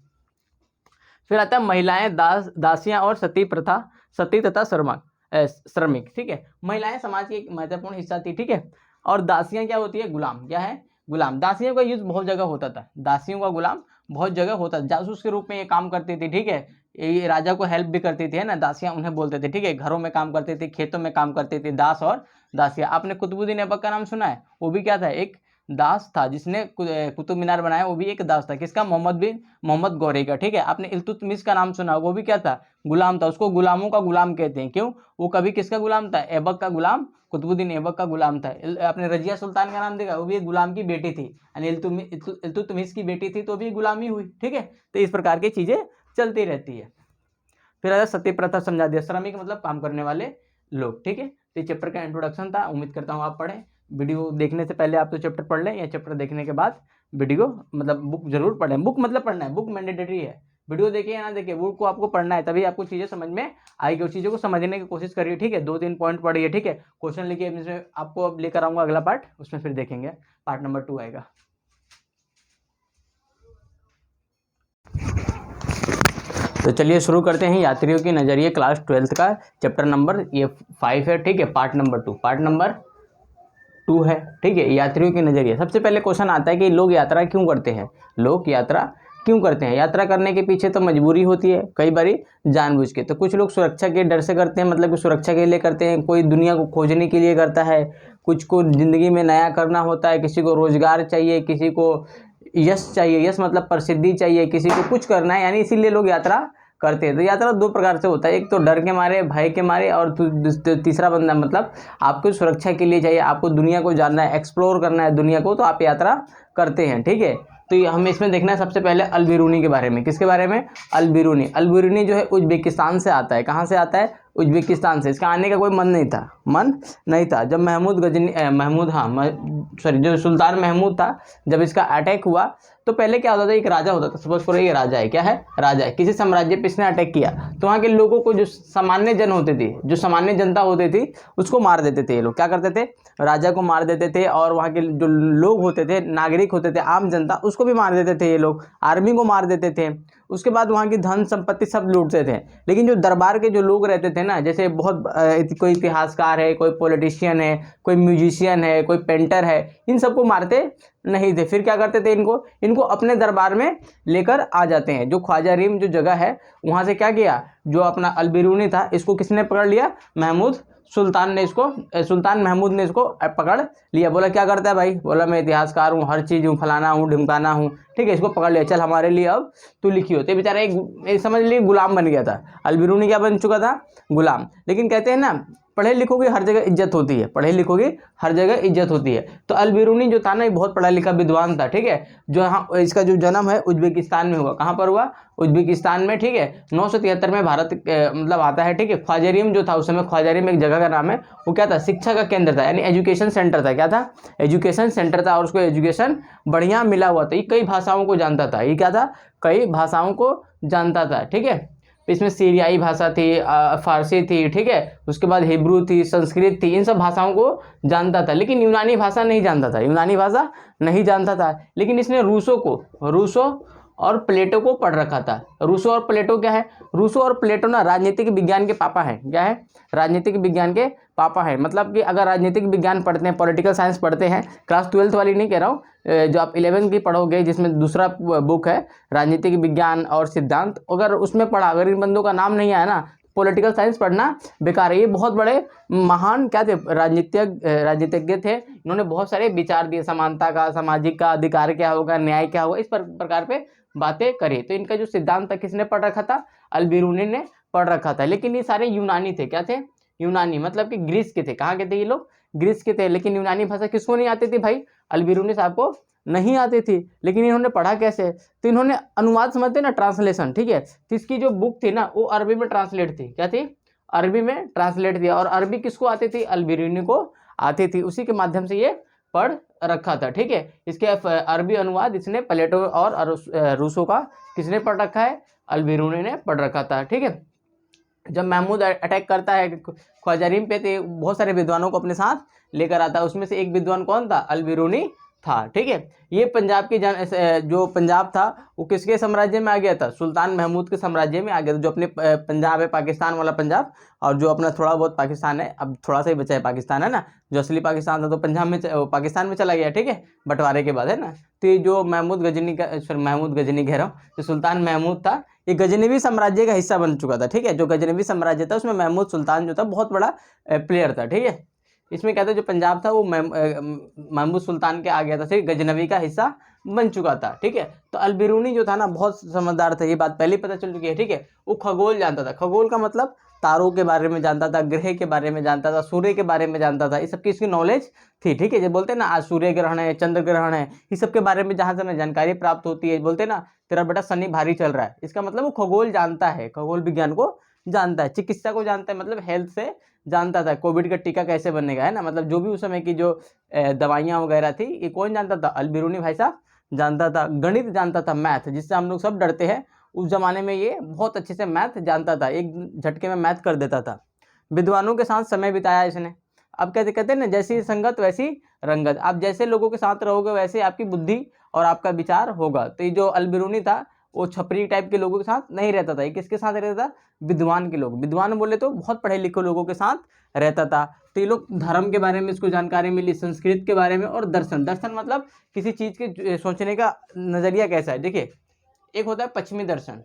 फिर आता है महिलाएं, दासियां और सती प्रथा, सती तथा श्रमिक, ठीक है। महिलाएं समाज की एक महत्वपूर्ण हिस्सा थी, ठीक है। और दासियां क्या होती है, गुलाम, क्या है, गुलाम। दासियों का यूज बहुत जगह होता था, दासियों का गुलाम बहुत जगह होता था, जासूस के रूप में ये काम करती थी, ठीक है। ये राजा को हेल्प भी करती थी, है ना, दासियां उन्हें बोलते थे, ठीक है। घरों में काम करती थी, खेतों में काम करती थी, दास और दासियां। आपने कुतुबुद्दीन ऐबक का नाम सुना है, वो भी क्या था, एक दास था, जिसने कुतुब मीनार बनाया, वो भी एक दास था। किसका, मोहम्मद गौरी का, ठीक है। आपने इल्तुतमिश का नाम सुना, वो भी क्या था, गुलाम था। उसको गुलामों का गुलाम कहते हैं, क्यों, वो कभी किसका गुलाम था, ऐबक का गुलाम, कुतुबुद्दीन ऐबक का गुलाम था। आपने रजिया सुल्तान का नाम देखा, वो भी एक गुलाम की बेटी थी, यानी इल्तुतमिश की बेटी थी, तो भी गुलामी हुई, ठीक है। तो इस प्रकार की चीजें चलती रहती है। फिर आया सती प्रथा समझा दिया, श्रमिक मतलब काम करने वाले लोग, ठीक है। तो चैप्टर का इंट्रोडक्शन था, उम्मीद करता हूँ आप पढ़ें। वीडियो देखने से पहले आप तो चैप्टर पढ़ लें, या चैप्टर देखने के बाद वीडियो मतलब बुक जरूर पढ़ें। बुक मतलब पढ़ना है, बुक मैंडेटरी है। वीडियो देखिए या ना देखिए, बुक को आपको पढ़ना है, तभी आपको चीज़ें समझ में आएगी। उस चीज़ों को समझने की कोशिश करिए, ठीक है। 2-3 पॉइंट पढ़िए, ठीक है। क्वेश्चन लिखिए, इसमें आपको अब लेकर आऊँगा अगला पार्ट, उसमें फिर देखेंगे, पार्ट नंबर 2 आएगा। तो चलिए शुरू करते हैं, यात्रियों की नज़रिए, क्लास 12th का चैप्टर नंबर ये 5 है, ठीक है। पार्ट नंबर 2 है, ठीक है, यात्रियों की नज़रिए। सबसे पहले क्वेश्चन आता है कि लोग यात्रा क्यों करते हैं, लोग यात्रा क्यों करते हैं। यात्रा करने के पीछे तो मजबूरी होती है, कई बारी जानबूझ के। तो कुछ लोग सुरक्षा के डर से करते हैं, मतलब कि सुरक्षा के लिए करते हैं, कोई दुनिया को खोजने के लिए करता है, कुछ को ज़िंदगी में नया करना होता है, किसी को रोजगार चाहिए, किसी को यश चाहिए, यश मतलब प्रसिद्धि चाहिए, किसी को कुछ करना है, यानी इसीलिए लोग यात्रा करते हैं। तो यात्रा 2 प्रकार से होता है, एक तो डर के मारे, भय के मारे, और तीसरा बंदा मतलब आपको सुरक्षा के लिए चाहिए, आपको दुनिया को जानना है, एक्सप्लोर करना है दुनिया को, तो आप यात्रा करते हैं, ठीक है। तो हमें इसमें देखना है सबसे पहले अल-बिरूनी के बारे में। किसके बारे में, अल-बिरूनी जो है उज्बेकिस्तान से आता है। कहाँ से आता है, उज्बेकिस्तान से। इसका आने का कोई मन नहीं था। जब जो सुल्तान महमूद था, जब इसका अटैक हुआ, तो पहले क्या होता था, एक राजा होता था, सपोज करो ये राजा है, क्या है, राजा है, किसी साम्राज्य पे इसने अटैक किया, तो वहाँ के लोगों को, जो सामान्य जनता होती थी, उसको मार देते थे। ये लोग क्या करते थे, राजा को मार देते थे, और वहाँ के जो लोग होते थे, नागरिक होते थे, आम जनता, उसको भी मार देते थे ये लोग, आर्मी को मार देते थे। उसके बाद वहाँ की धन संपत्ति सब लूटते थे। लेकिन जो दरबार के जो लोग रहते थे ना, जैसे बहुत कोई इतिहासकार है, कोई पॉलिटिशियन है, कोई म्यूजिशियन है, कोई पेंटर है, इन सबको मारते नहीं थे। फिर क्या करते थे, इनको अपने दरबार में लेकर आ जाते हैं। जो ख्वाजा रीम जो जगह है, वहाँ से क्या किया, जो अपना अल-बिरूनी था, इसको किसने पकड़ लिया, सुल्तान महमूद ने इसको पकड़ लिया। बोला क्या करता है भाई, बोला मैं इतिहासकार हूँ, हर चीज़ हूँ, फलाना हूँ, ढिमकाना हूँ, ठीक है। इसको पकड़ लिया, चल हमारे लिए अब तू लिखियो। तो बेचारा एक समझ लीजिए गुलाम बन गया था। अल-बिरूनी क्या बन चुका था, गुलाम। लेकिन कहते हैं ना, पढ़े लिखोगे हर जगह इज्जत होती है, तो अल-बिरूनी जो था ना, बहुत पढ़ा लिखा विद्वान था, ठीक है। जो यहाँ इसका जो जन्म है उज्बेकिस्तान में हुआ। कहाँ पर हुआ, उज्बेकिस्तान में, ठीक है। 973 में भारत मतलब आता है, ठीक है। ख्वाजा रीम जो था, उस समय ख्वाजा रीम एक जगह का नाम है, वो क्या था, शिक्षा का केंद्र था, यानी एजुकेशन सेंटर था। क्या था, एजुकेशन सेंटर था, और उसको एजुकेशन बढ़िया मिला हुआ था। ये कई भाषाओं को जानता था, ये क्या था, कई भाषाओं को जानता था, ठीक है। इसमें सीरियाई भाषा थी, फारसी थी, ठीक है। उसके बाद हिब्रू थी, संस्कृत थी, इन सब भाषाओं को जानता था। लेकिन यूनानी भाषा नहीं जानता था, लेकिन इसने रूसों और प्लेटो को पढ़ रखा था। रूसो और प्लेटो क्या है? रूसो और प्लेटो ना राजनीतिक विज्ञान के पापा है। क्या है? राजनीतिक विज्ञान के पापा है। मतलब कि अगर राजनीतिक विज्ञान पढ़ते हैं, पॉलिटिकल साइंस पढ़ते हैं, क्लास 12th वाली नहीं कह रहा हूँ, जो आप 11th की पढ़ोगे जिसमें दूसरा बुक है राजनीतिक विज्ञान और सिद्धांत, अगर उसमें पढ़ा, अगर इन बंदों का नाम नहीं आया ना, पॉलिटिकल साइंस पढ़ना बेकार है। ये बहुत बड़े महान क्या थे? राजनीतिज्ञ थे। इन्होंने बहुत सारे विचार दिए, समानता का, सामाजिक का, अधिकार क्या होगा, न्याय क्या होगा, इस प्रकार पे बातें करी। तो इनका जो सिद्धांत था किसने पढ़ रखा था? अल्बिरूनी ने पढ़ रखा था। लेकिन ये सारे यूनानी थे। क्या थे? यूनानी, मतलब कि ग्रीस के थे। कहाँ के थे ये लोग? ग्रीस के थे। लेकिन यूनानी भाषा किसको नहीं आती थी भाई? अल्बिरूनी साहब को नहीं आती थी। लेकिन इन्होंने पढ़ा कैसे? तो इन्होंने अनुवाद, समझते ना, ट्रांसलेशन, ठीक है। तो इसकी जो बुक थी ना वो अरबी में ट्रांसलेट थी। क्या थी? अरबी में ट्रांसलेट थी। और अरबी किसको आती थी? अल्बिरूनी को आती थी। उसी के माध्यम से ये पढ़ रखा था, ठीक है। इसके अरबी अनुवाद इसने प्लेटो और रूसो का किसने पढ़ रखा है? अल्बिरूनी ने पढ़ रखा था, ठीक है। जब महमूद अटैक करता है ख्वाजारिम पे, तो बहुत सारे विद्वानों को अपने साथ लेकर आता है। उसमें से एक विद्वान कौन था? अल्बिरूनी था, ठीक है। ये पंजाब की जो पंजाब था वो किसके साम्राज्य में आ गया था? सुल्तान महमूद के साम्राज्य में आ गया था। जो अपने पंजाब है, पाकिस्तान वाला पंजाब, और जो अपना थोड़ा बहुत पाकिस्तान है, अब थोड़ा सा ही बचा है पाकिस्तान, है ना। जो असली पाकिस्तान था तो पंजाब में, पाकिस्तान में चला गया, ठीक है, बंटवारे के बाद, है ना। तो ये जो महमूद गजनी कह रहा हूँ, जो सुल्तान महमूद था, ये गजनवी साम्राज्य का हिस्सा बन चुका था, ठीक है। जो गजनवी साम्राज्य था उसमें महमूद सुल्तान जो था बहुत बड़ा प्लेयर था, ठीक है। इसमें क्या था, जो पंजाब था वो महमूद सुल्तान के आ गया था, फिर गजनवी का हिस्सा बन चुका था, ठीक है। तो अल्बिरूनी जो था ना बहुत समझदार था, ये बात पहले पता चल चुकी है, ठीक है। वो खगोल जानता था। खगोल का मतलब तारों के बारे में जानता था, ग्रह के बारे में जानता था, सूर्य के बारे में जानता था। इस सबकी इसकी नॉलेज थी, ठीक है। जब बोलते हैं ना आज सूर्य ग्रहण है, चंद्र ग्रहण है, इस सब के बारे में जहाँ से हमें जानकारी प्राप्त होती है, बोलते हैं ना तेरा बेटा शनि भारी चल रहा है, इसका मतलब वो खगोल जानता है, खगोल विज्ञान को जानता है। चिकित्सा को जानता है, मतलब हेल्थ से जानता था। कोविड का टीका कैसे बनेगा, है ना, मतलब जो भी उस समय की जो दवाइयाँ वगैरह थी, ये कौन जानता था? अल्बिरूनी भाई साहब जानता था। गणित जानता था, मैथ, जिससे हम लोग सब डरते हैं, उस जमाने में ये बहुत अच्छे से मैथ जानता था, एक झटके में मैथ कर देता था। विद्वानों के साथ समय बिताया इसने। अब कहते कहते हैं ना, जैसी संगत वैसी रंगत। आप जैसे लोगों के साथ रहोगे वैसे आपकी बुद्धि और आपका विचार होगा। तो ये जो अल्बिरूनी था वो छपरी टाइप के लोगों के साथ नहीं रहता था। ये किसके साथ रहता था? विद्वान के लोग। विद्वान बोले तो बहुत पढ़े लिखे लोगों के साथ रहता था। तो ये लोग धर्म के बारे में इसको जानकारी मिली, संस्कृत के बारे में, और दर्शन। दर्शन मतलब किसी चीज़ के सोचने का नज़रिया कैसा है। देखिए, एक होता है पश्चिमी दर्शन,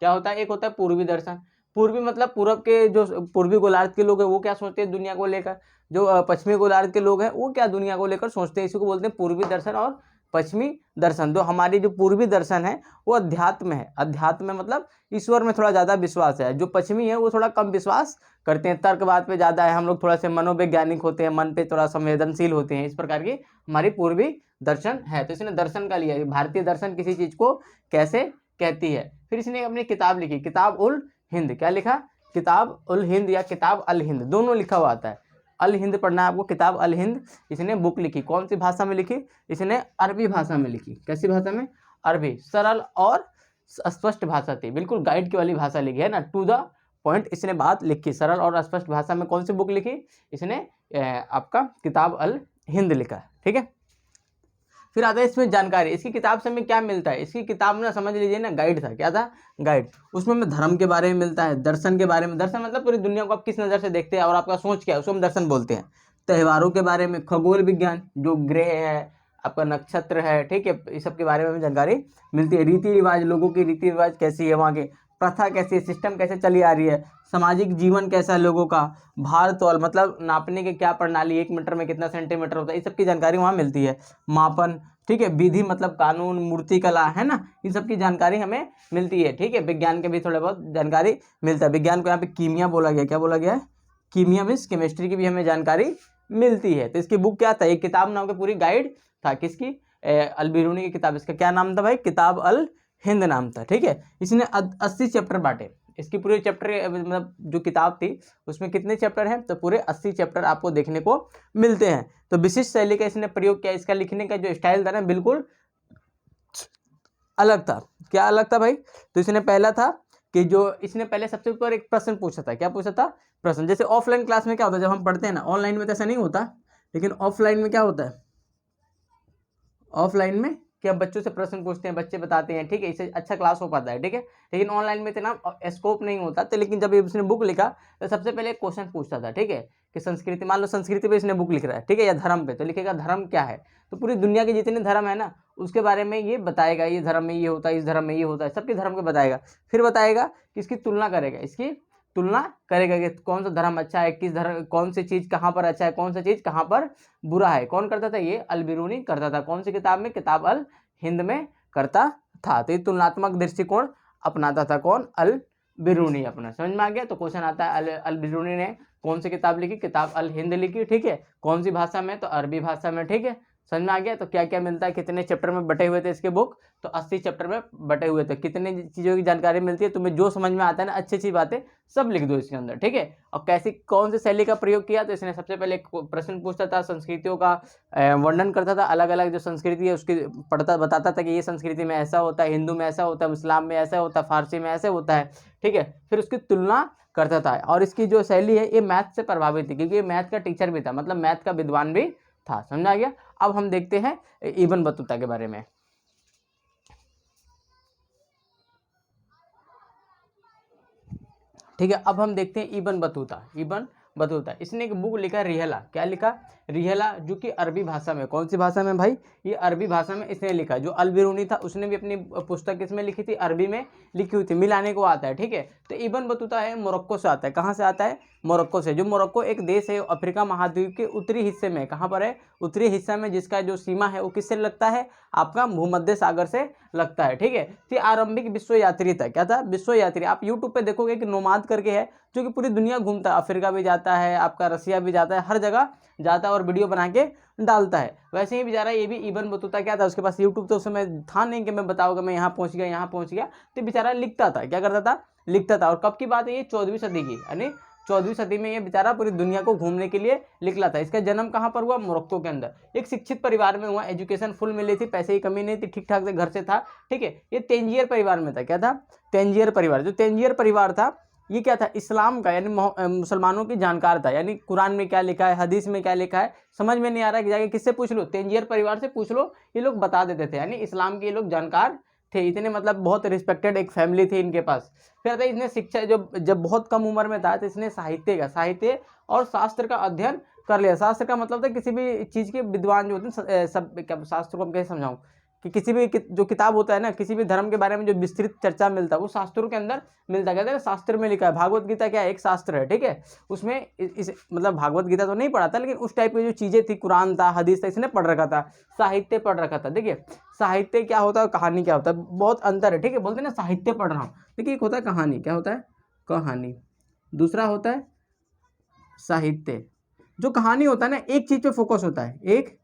क्या होता है, एक होता है पूर्वी दर्शन। पूर्वी मतलब पूरब के, जो पूर्वी गोलार्ध के लोग हैं वो क्या सोचते हैं दुनिया को लेकर, जो पश्चिमी गोलार्ध के लोग हैं वो क्या दुनिया को लेकर सोचते हैं। इसी को बोलते हैं पूर्वी दर्शन और पश्चिमी दर्शन। जो हमारी जो पूर्वी दर्शन है वो अध्यात्म है। अध्यात्म में मतलब ईश्वर में थोड़ा ज़्यादा विश्वास है। जो पश्चिमी है वो थोड़ा कम विश्वास करते हैं, तर्कवाद पे ज़्यादा है। हम लोग थोड़ा से मनोवैज्ञानिक होते हैं, मन पे थोड़ा संवेदनशील होते हैं। इस प्रकार की हमारी पूर्वी दर्शन है। तो इसने दर्शन का लिया, भारतीय दर्शन किसी चीज़ को कैसे कहती है। फिर इसने अपनी किताब लिखी, किताब उल हिंद। क्या लिखा? किताब उल हिंद या किताब अल हिंद, दोनों लिखा हुआ आता है। अल हिंद पढ़ना है आपको, किताब अल हिंद। इसने बुक लिखी, कौन सी भाषा में लिखी? इसने अरबी भाषा में लिखी। कैसी भाषा में? अरबी। सरल और स्पष्ट भाषा थी, बिल्कुल गाइड की वाली भाषा लिखी है ना, टू द पॉइंट इसने बात लिखी। सरल और स्पष्ट भाषा में कौन सी बुक लिखी? इसने आपका किताब अल हिंद लिखा, ठीक है। फिर आता है इसमें जानकारी। इसकी किताब से हमें क्या मिलता है? इसकी किताब ना समझ लीजिए ना गाइड था। क्या था? गाइड। उसमें हमें धर्म के बारे में मिलता है, दर्शन के बारे में। दर्शन मतलब पूरी दुनिया को आप किस नज़र से देखते हैं और आपका सोच क्या है, उसको हम दर्शन बोलते हैं। त्योहारों के बारे में, खगोल विज्ञान, जो ग्रह है, आपका नक्षत्र है, ठीक है, इस सब के बारे में हमें जानकारी मिलती है। रीति रिवाज, लोगों की रीति रिवाज कैसी है, वहाँ के प्रथा कैसी है, सिस्टम कैसे चली आ रही है, सामाजिक जीवन कैसा है लोगों का, भार तौल मतलब नापने के क्या प्रणाली, 1 मीटर में कितना सेंटीमीटर होता है, इस सब की जानकारी वहाँ मिलती है। मापन, ठीक है, विधि मतलब कानून, मूर्ति कला, है ना, इन सब की जानकारी हमें मिलती है, ठीक है। विज्ञान के भी थोड़ा बहुत जानकारी मिलता है। विज्ञान को यहाँ पे कीमिया बोला गया। क्या बोला गया है? कीमिया मीन्स केमिस्ट्री की भी हमें जानकारी मिलती है। तो इसकी बुक क्या था? एक किताब नाम की पूरी गाइड था। किसकी? अल्बिरूनी की किताब। इसका क्या नाम था भाई? किताब अल हिंद नाम था, ठीक है। इसने 80 चैप्टर बांटे। इसकी पूरे चैप्टर मतलब जो किताब थी उसमें कितने चैप्टर हैं? तो पूरे 80 चैप्टर आपको देखने को मिलते हैं। तो विशिष्ट शैली का इसने प्रयोग किया। इसका लिखने का जो स्टाइल था ना बिल्कुल अलग था। क्या अलग था भाई? तो इसने पहला था कि जो इसने पहले सबसे ऊपर एक प्रश्न पूछा था। क्या पूछा था? प्रश्न। जैसे ऑफलाइन क्लास में क्या होता है जब हम पढ़ते हैं ना, ऑनलाइन में तो ऐसा नहीं होता, लेकिन ऑफलाइन में क्या होता है? ऑफलाइन में कि हम बच्चों से प्रश्न पूछते हैं, बच्चे बताते हैं, ठीक है, इससे अच्छा क्लास हो पाता है, ठीक है। लेकिन ऑनलाइन में इतना स्कोप नहीं होता। तो लेकिन जब उसने बुक लिखा तो सबसे पहले एक क्वेश्चन पूछता था, ठीक है, कि संस्कृति, मान लो संस्कृति पे इसने बुक लिख रहा है, ठीक है, या धर्म पे, तो लिखेगा धर्म क्या है। तो पूरी दुनिया के जितने धर्म है ना उसके बारे में ये बताएगा, ये धर्म में ये होता है, इस धर्म में ये होता है, सबके धर्म को बताएगा। फिर बताएगा कि इसकी तुलना करेगा, इसकी तुलना करेगा कि कौन सा धर्म अच्छा है, किस धर्म, कौन सी चीज़ कहाँ पर अच्छा है, कौन सा चीज़ कहाँ पर बुरा है। कौन करता था ये? अल बिरूनी करता था। कौन सी किताब में? किताब अल हिंद में करता था। तो ये तुलनात्मक दृष्टिकोण अपनाता था कौन? अल बिरूनी अपना। समझ में आ गया? तो क्वेश्चन आता है अल बिरूनी ने कौन सी किताब लिखी? किताब अल हिंद लिखी, ठीक है। कौन सी भाषा में? तो अरबी भाषा में, ठीक है। समझ में आ गया? तो क्या क्या मिलता है, कितने चैप्टर में बटे हुए थे इसके बुक? तो 80 चैप्टर में बटे हुए थे। कितने चीज़ों की जानकारी मिलती है, तुम्हें जो समझ में आता है ना, अच्छी अच्छी बातें सब लिख दो इसके अंदर, ठीक है। और कैसी, कौन सी शैली का प्रयोग किया? तो इसने सबसे पहले एक प्रश्न पूछता था, संस्कृतियों का वर्णन करता था, अलग अलग जो संस्कृति है उसकी पढ़ता, बताता था कि ये संस्कृति में ऐसा होता है, हिंदू में ऐसा होता है, इस्लाम में ऐसा होता है, फारसी में ऐसे होता है, ठीक है। फिर उसकी तुलना करता था। और इसकी जो शैली है ये मैथ से प्रभावित थी, क्योंकि ये मैथ का टीचर भी था, मतलब मैथ का विद्वान भी था। समझ आ गया? अब हम देखते हैं इब्न बतूता के बारे में। ठीक है, अब हम देखते हैं इब्न बतूता। इसने एक बुक लिखा, रिहला। क्या लिखा? रिहला, जो कि अरबी भाषा में। कौन सी भाषा में भाई? ये अरबी भाषा में इसने लिखा। जो अल बिरूनी था उसने भी अपनी पुस्तक किसमें लिखी थी? अरबी में लिखी हुई थी। मिलाने को आता है, ठीक है। तो इब्न बतूता है मोरक्को से आता है। कहाँ से आता है? मोरक्को से। जो मोरक्को एक देश है अफ्रीका महाद्वीप के उत्तरी हिस्से में। कहाँ पर है? उत्तरी हिस्सा में, जिसका जो सीमा है वो किससे लगता है? आपका भूमध्य सागर से लगता है, ठीक है। तो आरंभिक विश्व यात्री था। क्या था? विश्व यात्री। आप यूट्यूब पे देखोगे कि नोमाद करके है, जो कि पूरी दुनिया घूमता है, अफ्रीका भी जाता है, आपका रसिया भी जाता है, हर जगह जाता है और वीडियो बना के डालता है। वैसे ही बेचारा ये भी इब्न बतूता क्या था, उसके पास यूट्यूब तो उस समय था नहीं कि मैं बताऊंगा मैं यहाँ पहुँच गया, यहाँ पहुँच गया। तो बेचारा लिखता था। क्या करता था? लिखता था। और कब की बात है ये? 14वीं सदी की, यानी 14वीं सदी में ये बेचारा पूरी दुनिया को घूमने के लिए निकला था। इसका जन्म कहाँ पर हुआ? मोरक्को के अंदर। एक शिक्षित परिवार में हुआ, एजुकेशन फुल मिली थी, पैसे की कमी नहीं थी, ठीक ठाक से घर से था, ठीक है। ये तेंजियर परिवार में था। क्या था? तेंजियर परिवार। जो तेंजियर परिवार था ये क्या था? इस्लाम का, यानी मुसलमानों की जानकार था। यानी कुरान में क्या लिखा है, हदीस में क्या लिखा है, समझ में नहीं आ रहा है कि जाके किससे पूछ लो? तेंजियर परिवार से पूछ लो, ये लोग बता देते थे। यानी इस्लाम के ये लोग जानकार थे, इतने मतलब बहुत रिस्पेक्टेड एक फैमिली थी इनके पास। फिर आता है इसने शिक्षा, जब बहुत कम उम्र में था तो इसने साहित्य और शास्त्र का अध्ययन कर लिया। शास्त्र का मतलब था किसी भी चीज़ के विद्वान जो होते हैं, सब क्या शास्त्र को हम कैसे समझाऊं, कि किसी भी जो किताब होता है ना, किसी भी धर्म के बारे में जो विस्तृत चर्चा मिलता है वो शास्त्रों के अंदर मिलता है। कहते हैं शास्त्र में लिखा है। भागवत गीता क्या है? एक शास्त्र है, ठीक है। उसमें इस मतलब भागवत गीता तो नहीं पढ़ा था, लेकिन उस टाइप की जो चीज़ें थी, कुरान था, हदीस था, इसने पढ़ रखा था, साहित्य पढ़ रखा था। देखिए साहित्य क्या होता है, कहानी क्या होता है, बहुत अंतर है, ठीक है। बोलते हैं ना साहित्य पढ़ रहा हूँ, देखिए एक होता है कहानी। क्या होता है? कहानी। दूसरा होता है साहित्य। जो कहानी होता है ना, एक चीज़ पे फोकस होता है, एक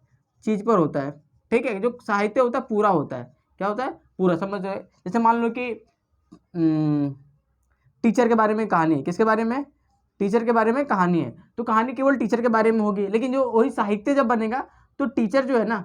चीज़ पर होता है, ठीक है। जो साहित्य होता है पूरा होता है। क्या होता है? पूरा। समझ रहे? जैसे मान लो कि टीचर के बारे में कहानी है। किसके बारे में? टीचर के बारे में कहानी है, तो कहानी केवल टीचर के बारे में होगी। लेकिन जो वही साहित्य जब बनेगा तो टीचर जो है ना,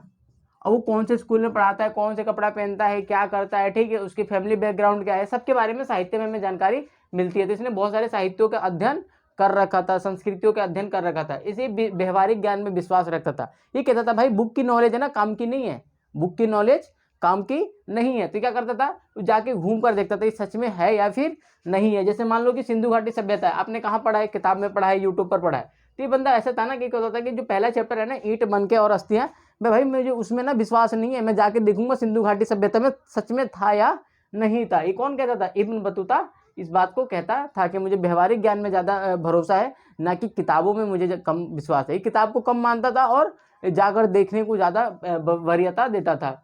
और वो कौन से स्कूल में पढ़ाता है, कौन से कपड़ा पहनता है, क्या करता है, ठीक है, उसकी फैमिली बैकग्राउंड क्या है, सबके बारे में साहित्य में हमें जानकारी मिलती है। तो इसने बहुत सारे साहित्यों का अध्ययन कर रखा था, संस्कृतियों का अध्ययन कर रखा था। इसे व्यवहारिक ज्ञान में विश्वास रखता था। ये कहता था भाई बुक की नॉलेज है ना, काम की नहीं है, बुक की नॉलेज काम की नहीं है। तो क्या करता था? जाके घूम कर देखता था ये सच में है या फिर नहीं है। जैसे मान लो कि सिंधु घाटी सभ्यता है, आपने कहाँ पढ़ा है? किताब में पढ़ा है, यूट्यूब पर पढ़ा है। तो ये बंदा ऐसा था ना कि क्या होता था कि जो पहला चैप्टर है ना, ईंट बनके और अस्थियां, भाई मुझे उसमें ना विश्वास नहीं है, मैं जाके देखूंगा सिंधु घाटी सभ्यता में सच में था या नहीं था। ये कौन कहता था? इब्न बतूता इस बात को कहता था कि मुझे व्यवहारिक ज्ञान में ज़्यादा भरोसा है, ना कि किताबों में मुझे कम विश्वास है। ये किताब को कम मानता था और जाकर देखने को ज़्यादा वरीयता देता था।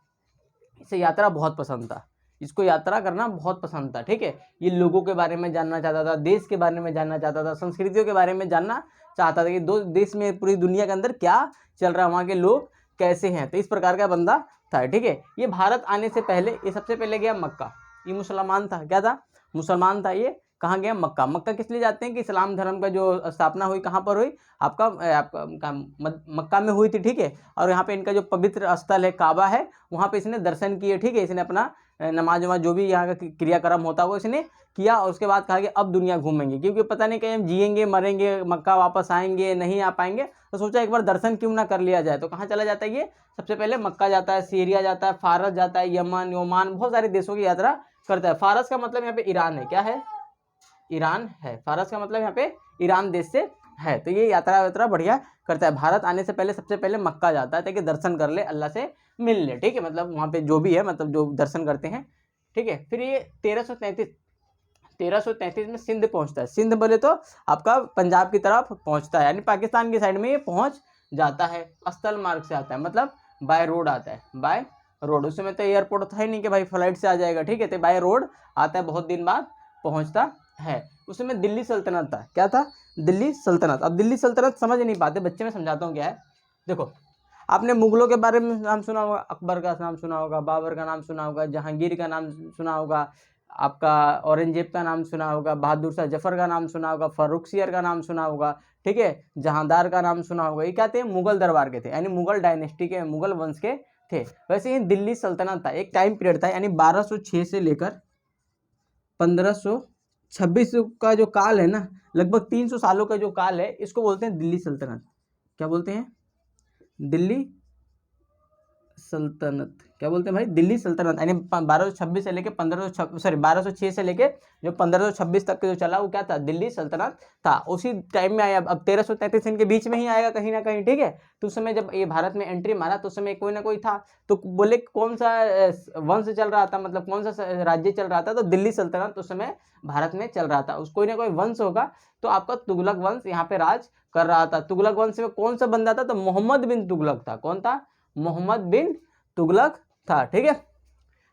इसे यात्रा बहुत पसंद था, इसको यात्रा करना बहुत पसंद था, ठीक है। ये लोगों के बारे में जानना चाहता था, देश के बारे में जानना चाहता था, संस्कृतियों के बारे में जानना चाहता था कि दो देश में, पूरी दुनिया के अंदर क्या चल रहा है, वहाँ के लोग कैसे हैं। तो इस प्रकार का बंदा था, ठीक है। ये भारत आने से पहले, ये सबसे पहले गया मक्का। ये मुसलमान था। क्या था? मुसलमान था ये। कहाँ गया, मक्का। मक्का किस लिए जाते हैं कि इस्लाम धर्म का जो स्थापना हुई कहाँ पर हुई, आपका मक्का में हुई थी, ठीक है। और यहाँ पे इनका जो पवित्र स्थल है काबा है, वहाँ पे इसने दर्शन किए, ठीक है। इसने अपना नमाज वमाज जो भी यहाँ का क्रियाक्रम होता है वो इसने किया, और उसके बाद कहा कि अब दुनिया घूमेंगे, क्योंकि पता नहीं कहीं हम जिएंगे मरेंगे, मक्का वापस आएंगे नहीं आ पाएंगे, तो सोचा एक बार दर्शन क्यों ना कर लिया जाए। तो कहाँ चला जाता है ये, सबसे पहले मक्का जाता है, सीरिया जाता है, फारस जाता है, यमन, ओमान, बहुत सारे देशों की यात्रा करता है। फारस का मतलब यहाँ पे ईरान है, क्या है, ईरान है। फारस का मतलब यहाँ पे ईरान देश से है। तो ये यात्रा बढ़िया करता है। भारत आने से पहले सबसे पहले मक्का जाता है ताकि दर्शन कर ले, अल्लाह से मिल ले, ठीक है। मतलब वहाँ पे जो भी है, मतलब जो दर्शन करते हैं, ठीक है। फिर ये 1333 में सिंध पहुँचता है। सिंध बोले तो आपका पंजाब की तरफ पहुँचता है, यानी पाकिस्तान की साइड में ये पहुँच जाता है। स्थल मार्ग से आता है, मतलब बाय रोड आता है, बाय रोड। उस समय तो एयरपोर्ट था ही नहीं कि भाई फ्लाइट से आ जाएगा, ठीक है। तो बाय रोड आता है, बहुत दिन बाद पहुँचता है। उस समय दिल्ली सल्तनत था, क्या था, दिल्ली सल्तनत। अब दिल्ली सल्तनत समझ नहीं पाते बच्चे, में समझाता हूँ क्या है। देखो, आपने मुगलों के बारे में नाम सुना होगा, अकबर का नाम सुना होगा, बाबर का नाम सुना होगा, जहांगीर का नाम सुना होगा, आपका औरंगजेब का नाम सुना होगा, बहादुर शाह जफर का नाम सुना होगा, फर्रुखसियर का नाम सुना होगा, ठीक है, जहांदार का नाम सुना होगा। ये क्या थे, मुगल दरबार के थे, यानी मुगल डायनेस्टी के, मुगल वंश के थे। वैसे ही दिल्ली सल्तनत था, एक टाइम पीरियड था, यानी 1206 से लेकर 1526 का जो काल है ना, लगभग 300 सालों का जो काल है, इसको बोलते हैं दिल्ली सल्तनत। क्या बोलते हैं, दिल्ली सल्तनत। क्या बोलते हैं भाई, दिल्ली सल्तनत। यानी 1226 से लेके 1206 से लेके जो 1526 तक जो चला वो क्या था, दिल्ली सल्तनत था। उसी टाइम में आया। अब 1333 इनके बीच में ही आएगा कहीं ना कहीं, ठीक है। तो उस समय जब ये भारत में एंट्री मारा तो उस समय कोई ना कोई था, तो बोले कौन सा वंश चल रहा था, मतलब कौन सा राज्य चल रहा था, तो दिल्ली सल्तनत उस समय भारत में चल रहा था। उस कोई ना कोई वंश होगा, तो आपका तुगलक वंश यहाँ पे राज कर रहा था। तुगलक वंश में कौन सा बंदा था, तो मोहम्मद बिन तुगलक था। कौन था, मोहम्मद बिन तुगलक था, ठीक है,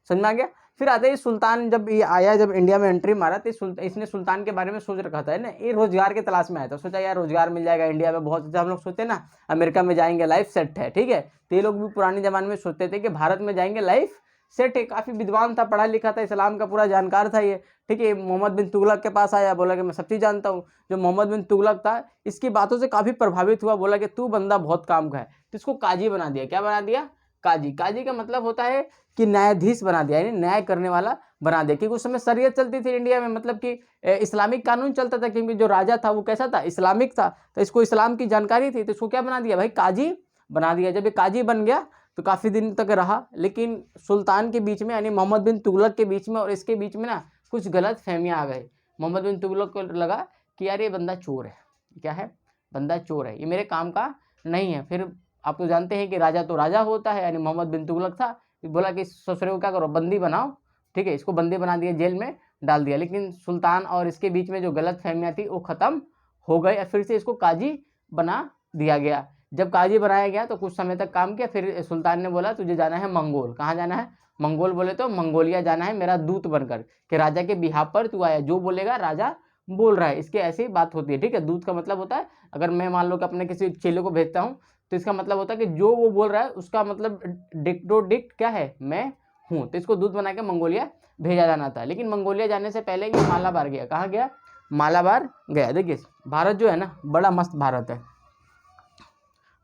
समझ में आ गया। फिर आते ही सुल्तान, जब ये आया, जब इंडिया में एंट्री मारा, तो इसने सुल्तान के बारे में सोच रखा था, है ना। ये रोजगार के तलाश में आया था, सोचा यार रोजगार मिल जाएगा इंडिया में। बहुत हम लोग सोचते हैं ना, अमेरिका में जाएंगे लाइफ सेट है, ठीक है। तो ये लोग भी पुराने जमाने में सोचते थे कि भारत में जाएंगे लाइफ सेट है। काफी विद्वान था, पढ़ा लिखा था, इस्लाम का पूरा जानकार था ये, ठीक है। मोहम्मद बिन तुगलक के पास आया, बोला कि मैं सब चीज़ जानता हूँ। जो मोहम्मद बिन तुगलक था, इसकी बातों से काफी प्रभावित हुआ, बोला कि तू बंदा बहुत काम का है। तो इसको काजी बना दिया। क्या बना दिया, काजी। काजी का मतलब होता है कि न्यायाधीश बना दिया, यानी न्याय करने वाला बना दिया। क्योंकि उस समय शरीयत चलती थी इंडिया में, मतलब कि इस्लामिक कानून चलता था, क्योंकि जो राजा था वो कैसा था, इस्लामिक था। तो इसको इस्लाम की जानकारी थी, तो इसको क्या बना दिया भाई, काजी बना दिया। जब ये काजी बन गया तो काफ़ी दिन तक रहा, लेकिन सुल्तान के बीच में, यानी मोहम्मद बिन तुगलक के बीच में और इसके बीच में ना कुछ गलत फहमियाँ आ गई। मोहम्मद बिन तुगलक को लगा कि यार ये बंदा चोर है। क्या है, बंदा चोर है, ये मेरे काम का नहीं है। फिर आप तो जानते हैं कि राजा तो राजा होता है, यानी मोहम्मद बिन तुगलक था, बोला कि ससुरे को क्या करो, बंदी बनाओ, ठीक है। इसको बंदी बना दिया, जेल में डाल दिया। लेकिन सुल्तान और इसके बीच में जो गलत फहमियाँ थी वो ख़त्म हो गई, और फिर से इसको काजी बना दिया गया। जब काजी बनाया गया तो कुछ समय तक काम किया, फिर सुल्तान ने बोला तुझे जाना है मंगोल। कहाँ जाना है, मंगोल बोले तो मंगोलिया जाना है, मेरा दूत बनकर, कि राजा के बिहाफ पर तू आया, जो बोलेगा राजा बोल रहा है। इसके ऐसी बात होती है, ठीक है। दूत का मतलब होता है, अगर मैं मान लो कि अपने किसी चेले को भेजता हूँ, तो इसका मतलब होता है कि जो वो बोल रहा है उसका मतलब डिक्टो क्या है, मैं हूँ। तो इसको दूत बना के मंगोलिया भेजा जाना था। लेकिन मंगोलिया जाने से पहले ये मालाबार गया। कहाँ गया, मालाबार गया। देखिए भारत जो है ना, बड़ा मस्त भारत है।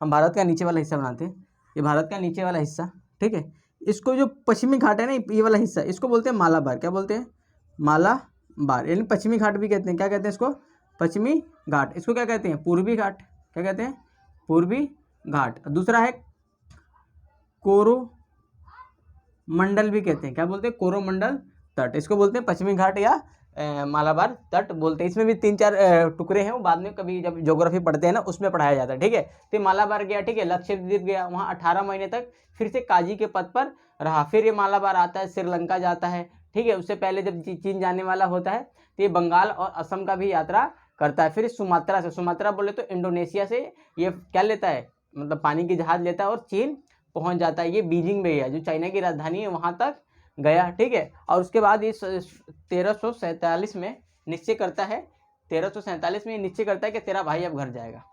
हम भारत का नीचे वाला हिस्सा बनाते हैं, ये भारत का नीचे वाला हिस्सा, ठीक है। इसको जो पश्चिमी घाट है ना, ये वाला हिस्सा, इसको बोलते हैं मालाबार। क्या बोलते हैं, मालाबार, यानी पश्चिमी घाट भी कहते हैं। क्या कहते हैं इसको, पश्चिमी घाट। इसको क्या कहते हैं, पूर्वी घाट। क्या कहते हैं, पूर्वी घाट। दूसरा है कोरोमंडल भी कहते हैं। क्या बोलते हैं, कोरोमंडल तट। इसको बोलते हैं पश्चिमी घाट या मालाबार तट बोलते हैं। इसमें भी 3-4 टुकड़े हैं, वो बाद में कभी जब ज्योग्राफी पढ़ते हैं ना उसमें पढ़ाया जाता है, ठीक है। तो मालाबार गया, ठीक है, लक्षद्वीप गया, वहाँ 18 महीने तक फिर से काजी के पद पर रहा। फिर ये मालाबार आता है, श्रीलंका जाता है, ठीक है। उससे पहले जब चीन जाने वाला होता है तो ये बंगाल और असम का भी यात्रा करता है। फिर सुमात्रा से, सुमात्रा बोले तो इंडोनेशिया से ये क्या लेता है, मतलब पानी की जहाज लेता है और चीन पहुँच जाता है। ये बीजिंग में गया, जो चाइना की राजधानी है, वहाँ तक गया, ठीक है। और उसके बाद ये 1347 में निश्चय करता है, 1347 में निश्चय करता है कि तेरा भाई अब घर जाएगा,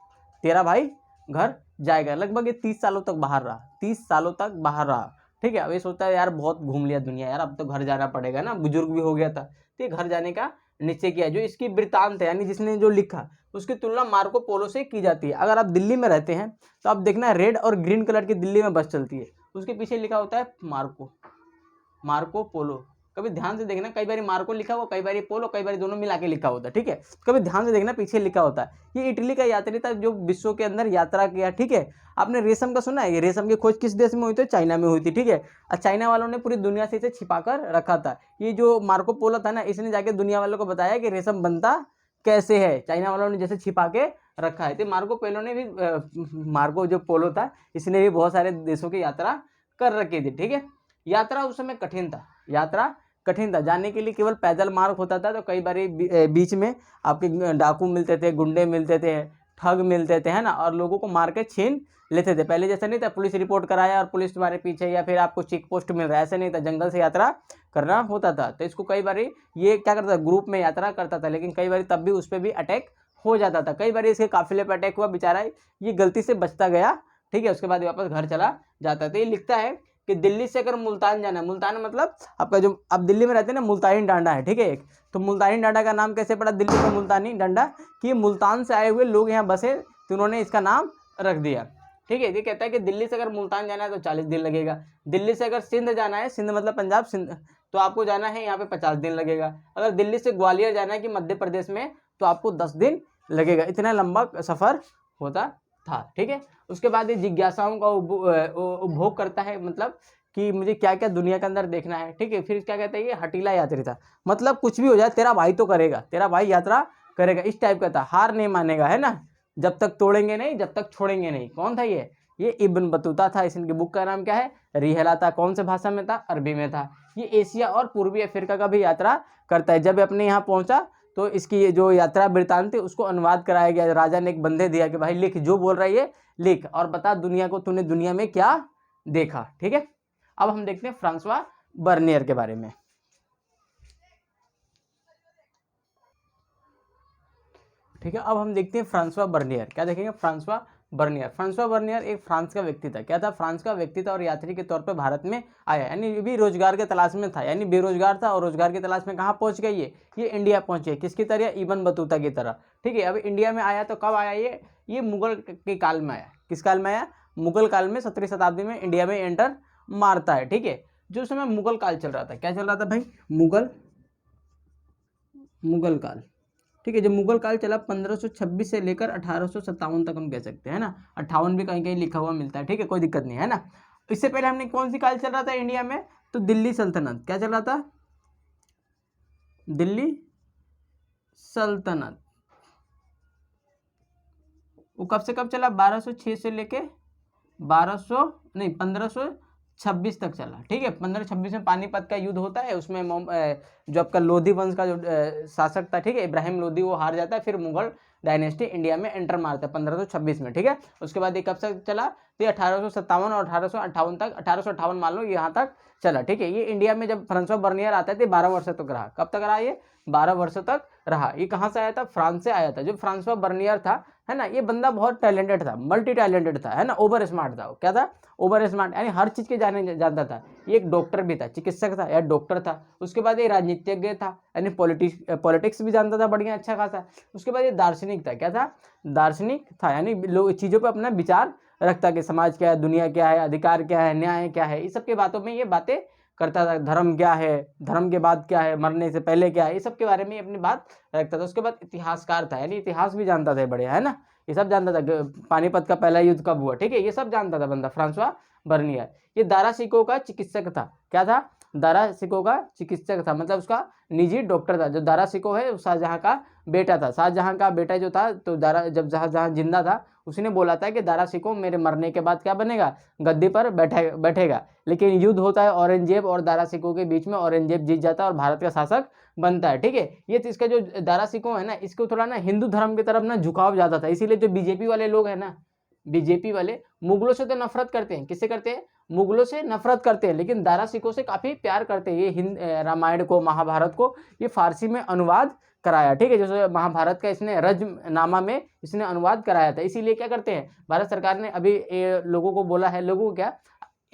तेरा भाई घर जाएगा। लगभग ये 30 सालों तक बाहर रहा, 30 सालों तक बाहर रहा, ठीक है। अब ये सोचता है यार बहुत घूम लिया दुनिया यार, अब तो घर जाना पड़ेगा ना, बुजुर्ग भी हो गया था, तो ये घर जाने का नीचे किया, जो इसकी वृत्तांत है यानी जिसने जो लिखा उसकी तुलना मार्को पोलो से की जाती है। अगर आप दिल्ली में रहते हैं तो आप देखना रेड और ग्रीन कलर की दिल्ली में बस चलती है, उसके पीछे लिखा होता है मार्को पोलो। कभी ध्यान से देखना, कई बार मार्को लिखा हुआ, कई बार पोलो, कई बार दोनों मिला के लिखा होता है, ठीक है। कभी ध्यान से देखना पीछे लिखा होता है। ये इटली का यात्री था जो विश्व के अंदर यात्रा किया, ठीक है। आपने रेशम का सुना है? ये रेशम की खोज किस देश में हुई थी? चाइना में हुई थी, ठीक है। और चाइना वालों ने पूरी दुनिया से इसे छिपा कर रखा था। ये जो मार्को पोलो था ना, इसने जाके दुनिया वालों को बताया कि रेशम बनता कैसे है, चाइना वालों ने जैसे छिपा के रखा है। तो मार्को पोलो ने भी मार्को जो पोलो था इसने भी बहुत सारे देशों की यात्रा कर रखी थी, ठीक है। यात्रा उस समय कठिन था, यात्रा कठिन था, जाने के लिए केवल पैदल मार्ग होता था। तो कई बार बीच में आपके डाकू मिलते थे, गुंडे मिलते थे, ठग मिलते थे, है ना, और लोगों को मार के छीन लेते थे। पहले जैसा नहीं था पुलिस रिपोर्ट कराया और पुलिस तुम्हारे पीछे, या फिर आपको चेक पोस्ट मिल रहा है, ऐसा नहीं था, जंगल से यात्रा करना होता था। तो इसको कई बार ये क्या करता था, ग्रुप में यात्रा करता था, लेकिन कई बार तब भी उस पर भी अटैक हो जाता था। कई बार इसके काफिले पर अटैक हुआ, बेचारा ये गलती से बचता गया, ठीक है। उसके बाद वापस घर चला जाता है। तो ये लिखता है कि दिल्ली से अगर मुल्तान जाना है, मुल्तान मतलब आपका जो आप दिल्ली में रहते हैं ना, मुल्तानी डांडा है, ठीक है। एक तो मुल्तानी डांडा का नाम कैसे पड़ा दिल्ली का मुल्तानी डांडा, कि मुल्तान से आए हुए लोग यहाँ बसे तो उन्होंने इसका नाम रख दिया, ठीक है। ये कहता है कि दिल्ली से अगर मुल्तान जाना है तो 40 दिन लगेगा, दिल्ली से अगर सिंध जाना है, सिंध मतलब पंजाब, सिंध, तो आपको जाना है यहाँ पे 50 दिन लगेगा। अगर दिल्ली से ग्वालियर जाना है कि मध्य प्रदेश में, तो आपको 10 दिन लगेगा। इतना लंबा सफर होता था, ठीक है। उसके बाद ये जिज्ञासाओं का उपभोग करता है, मतलब कि मुझे क्या क्या दुनिया के अंदर देखना है, ठीक है। फिर क्या कहता है, ये हटीला यात्री था, मतलब कुछ भी हो जाए तेरा भाई तो करेगा, तेरा भाई यात्रा करेगा, इस टाइप का था। हार नहीं मानेगा, है ना, जब तक तोड़ेंगे नहीं, जब तक छोड़ेंगे नहीं। कौन था ये इब्न बतूता था। इनकी बुक का नाम क्या है? रिहला था। कौन से भाषा में था? अरबी में था। ये एशिया और पूर्वी अफ्रीका का भी यात्रा करता है। जब अपने यहाँ पहुंचा तो इसकी ये जो यात्रा वृत्तांत थी उसको अनुवाद कराया गया। राजा ने एक बंदे दिया कि भाई लिख, जो बोल रहा है ये लिख, और बता दुनिया को तूने दुनिया में क्या देखा, ठीक है। अब हम देखते हैं फ्रांसवा बर्नियर के बारे में, ठीक है। अब हम देखते हैं फ्रांसवा बर्नियर। क्या देखेंगे? Francois Bernier. फ्रांसवा बर्नियर एक फ्रांस का व्यक्ति था। क्या था? फ्रांस का व्यक्ति था और यात्री के तौर पर भारत में आया, यानी ये भी रोजगार के तलाश में था, यानी बेरोजगार था और रोजगार की तलाश में कहाँ पहुंच गया? ये इंडिया पहुंचे। किसकी तरह? इब्न बतूता की तरह, ठीक है। अब इंडिया में आया तो कब आया ये मुगल के काल में आया। किस काल में आया? मुगल काल में 17वीं शताब्दी में इंडिया में एंटर मारता है, ठीक है। जो समय मुगल काल चल रहा था, क्या चल रहा था भाई? मुगल काल, ठीक है। जब मुगल काल चला 1526 से लेकर 1857 तक हम कह सकते हैं, है ना। 58 भी कहीं कहीं लिखा हुआ मिलता है, ठीक है, कोई दिक्कत नहीं है ना। इससे पहले हमने कौन सी काल चल रहा था इंडिया में? तो दिल्ली सल्तनत। क्या चल रहा था? दिल्ली सल्तनत। वो कब से कब चला? 1206 से लेके 1526 तक चला, ठीक है। 1526 में पानीपत का युद्ध होता है, उसमें जो आपका लोधी वंश का जो शासक था, ठीक है, इब्राहिम लोधी, वो हार जाता है। फिर मुगल डायनेस्टी इंडिया में एंटर मारता है 1526 में, ठीक है। उसके बाद ये कब से चला? तो 1857 और 1858 तक, 1858 मान लो यहाँ तक चला, ठीक है। ये इंडिया में जब फ्रांसवा बर्नियर आता है तो 12 वर्ष तक रहा। कब तक रहा ये? 12 वर्ष तक रहा। ये कहाँ से आया था? फ्रांस से आया था। जो फ्रांसवा बर्नियर था, है ना, ये बंदा बहुत टैलेंटेड था, मल्टी टैलेंटेड था, है ना, ओवर स्मार्ट था। क्या था? ओवर स्मार्ट, यानी हर चीज के जानता था। ये एक डॉक्टर भी था, चिकित्सक था या डॉक्टर था। उसके बाद ये राजनीतिज्ञ था, यानी पॉलिटिक्स भी जानता था बढ़िया अच्छा खासा। उसके बाद ये दार्शनिक था। क्या था? दार्शनिक था, यानी लोग चीजों पर अपना विचार रखता कि समाज क्या है, दुनिया क्या है, अधिकार क्या है, न्याय क्या है, इस सब के बातों में ये बातें करता था। धर्म क्या है, धर्म के बाद क्या है, मरने से पहले क्या है, ये सब के बारे में अपनी बात रखता था। उसके बाद इतिहासकार था, यानी इतिहास भी जानता था बढ़िया, है ना, ये सब जानता था। पानीपत का पहला युद्ध कब हुआ, ठीक है, ये सब जानता था बंदा फ्रांसवा बर्नियर। ये दारा सिकोह का चिकित्सक था। क्या था? दारा सिकोह का चिकित्सक था, मतलब उसका निजी डॉक्टर था। जो दारा सिकोह है वो शाहजहां का बेटा था। शाहजहां का बेटा जो था, तो दारा जब शाहजहां जिंदा था उसने बोला था कि दारा सिकोह मेरे मरने के बाद क्या बनेगा? गद्दी पर बैठेगा। लेकिन युद्ध होता है औरंगजेब और दारा सिकोह के बीच में, औरंगजेब जीत जाता है और भारत का शासक बनता है, ठीक है। ये तो इसका जो दारा सिकोह है ना, इसको थोड़ा ना हिंदू धर्म की तरफ ना झुकाव ज्यादा था। इसीलिए जो बीजेपी वाले लोग हैं ना, बीजेपी वाले मुगलों से तो नफरत करते हैं। किससे करते हैं? मुगलों से नफरत करते हैं, लेकिन दारा सिकोह से काफी प्यार करते हैं। ये रामायण को, महाभारत को ये फारसी में अनुवाद कराया, ठीक है। जैसे महाभारत का इसने रजनामा में इसने अनुवाद कराया था। इसीलिए क्या करते हैं, भारत सरकार ने अभी लोगों को बोला है, लोगों को क्या,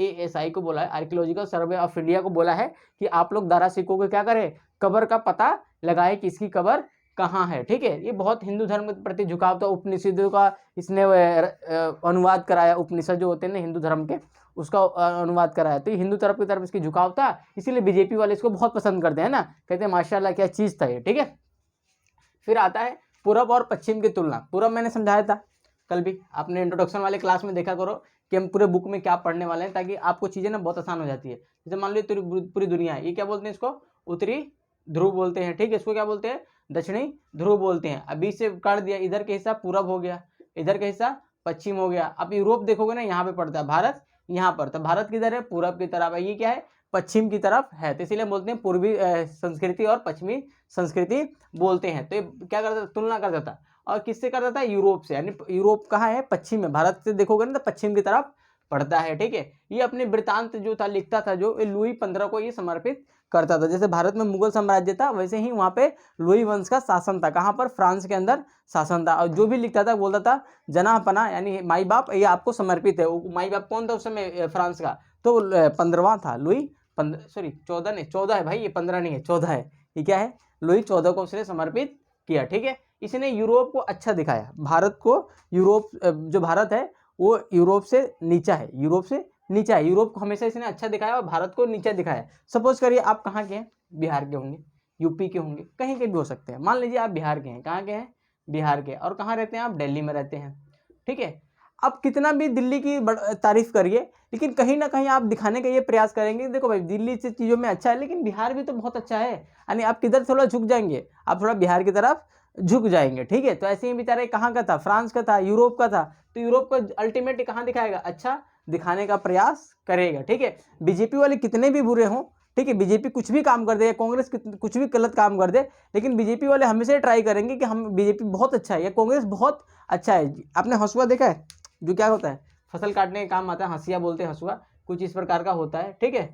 ASI को बोला है, आर्कियोलॉजिकल सर्वे ऑफ इंडिया को बोला है कि आप लोग दारा सिकोह को क्या करें? कब्र का पता लगाए कि इसकी कब्र कहाँ है। ठीक है, ये बहुत हिंदू धर्म के प्रति झुकाव था। उपनिषदों का इसने अनुवाद कराया, उपनिषद जो होते हैं ना हिंदू धर्म के, उसका अनुवाद कराया। तो ये हिंदू तरफ की तरफ इसकी झुकाव था, इसीलिए बीजेपी वाले इसको बहुत पसंद करते हैं ना, कहते हैं माशाल्लाह क्या चीज़ था ये। ठीक है, फिर आता है पूरब और पश्चिम की तुलना। पूरब मैंने समझाया था कल भी, आपने इंट्रोडक्शन वाले क्लास में देखा करो कि हम पूरे बुक में क्या पढ़ने वाले हैं, ताकि आपको चीज़ें ना बहुत आसान हो जाती है। जैसे मान लो पूरी दुनिया है, ये क्या बोलते हैं इसको, उत्तरी ध्रुव बोलते हैं। ठीक है, इसको क्या बोलते हैं, दक्षिणी ध्रुव बोलते हैं। अभी से काट दिया, इधर का हिस्सा पूरब हो गया, इधर का हिस्सा पश्चिम हो गया। अब यूरोप देखोगे ना, यहाँ पे पड़ता है, भारत यहाँ पर, तो भारत किधर है, पूरब की तरफ है, ये क्या है, पश्चिम की तरफ है। तो इसीलिए बोलते हैं पूर्वी संस्कृति और पश्चिमी संस्कृति बोलते हैं। तो ये क्या करता था, तुलना करता था, और किससे करता था, यूरोप से। यानी यूरोप कहाँ है, पश्चिम में, भारत से देखोगे ना तो पश्चिम की तरफ पड़ता है। ठीक है, ये अपने वृत्तांत जो था लिखता था, जो लुई 15 को ये समर्पित करता था। जैसे भारत में मुगल साम्राज्य था, वैसे ही वहाँ पे लुई वंश का शासन था। कहाँ पर, फ्रांस के अंदर शासन था। और जो भी लिखता था बोलता था जना पना, यानी माई बाप ये आपको समर्पित है। माई बाप कौन था उस समय फ्रांस का, तो 15वां था लुई, 14 नहीं, 14 है भाई, ये 15 नहीं है, 14 है। ये क्या है, लुई 14 को उसने समर्पित किया। ठीक है, इसने यूरोप को अच्छा दिखाया, भारत को, यूरोप जो भारत है वो यूरोप से नीचा है, यूरोप से नीचा है। यूरोप को हमेशा इसने अच्छा दिखाया और भारत को नीचा दिखाया। सपोज करिए आप कहाँ के हैं, बिहार के होंगे, यूपी के होंगे, कहीं के भी हो सकते हैं। मान लीजिए आप बिहार के हैं, कहाँ के हैं, बिहार के, और कहाँ रहते हैं आप, दिल्ली में रहते हैं। ठीक है, अब कितना भी दिल्ली की तारीफ करिए, लेकिन कहीं ना कहीं आप दिखाने का ये प्रयास करेंगे, देखो भाई दिल्ली से चीज़ों में अच्छा है, लेकिन बिहार भी तो बहुत अच्छा है। यानी आप किधर थोड़ा झुक जाएंगे, आप थोड़ा बिहार की तरफ झुक जाएंगे। ठीक है, तो ऐसे ही बेचारे कहाँ का था, फ्रांस का था, यूरोप का था, तो यूरोप को अल्टीमेटली कहाँ दिखाएगा, अच्छा दिखाने का प्रयास करेगा। ठीक है, बीजेपी वाले कितने भी बुरे हों, ठीक है, बीजेपी कुछ भी काम कर दे, कांग्रेस कुछ भी गलत काम कर दे, लेकिन बीजेपी वाले हमेशा ट्राई करेंगे कि हम बीजेपी बहुत अच्छा है या कांग्रेस बहुत अच्छा है। आपने हंसुआ देखा है, जो क्या होता है, फसल काटने का काम आता है, हंसिया बोलते हैं, हंसुआ कुछ इस प्रकार का होता है। ठीक है,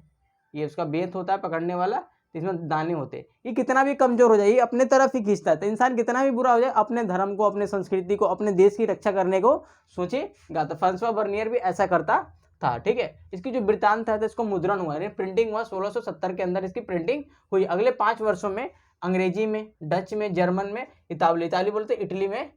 ये उसका बेंत होता है पकड़ने वाला, इसमें दाने होते हैं। ये कितना भी कमजोर हो जाए, ये अपने तरफ ही खींचता है। तो इंसान कितना भी बुरा हो जाए, अपने धर्म को, अपने संस्कृति को, अपने देश की रक्षा करने को सोचेगा। तो फ्रांसवा बर्नियर भी ऐसा करता था। ठीक है, इसकी जो वृत्तांत है तो इसको मुद्रण हुआ, यानी प्रिंटिंग हुआ 1670 के अंदर, इसकी प्रिंटिंग हुई। अगले 5 वर्षों में अंग्रेजी में, डच में, जर्मन में, इतावली, इतावली बोलते हैं इटली में,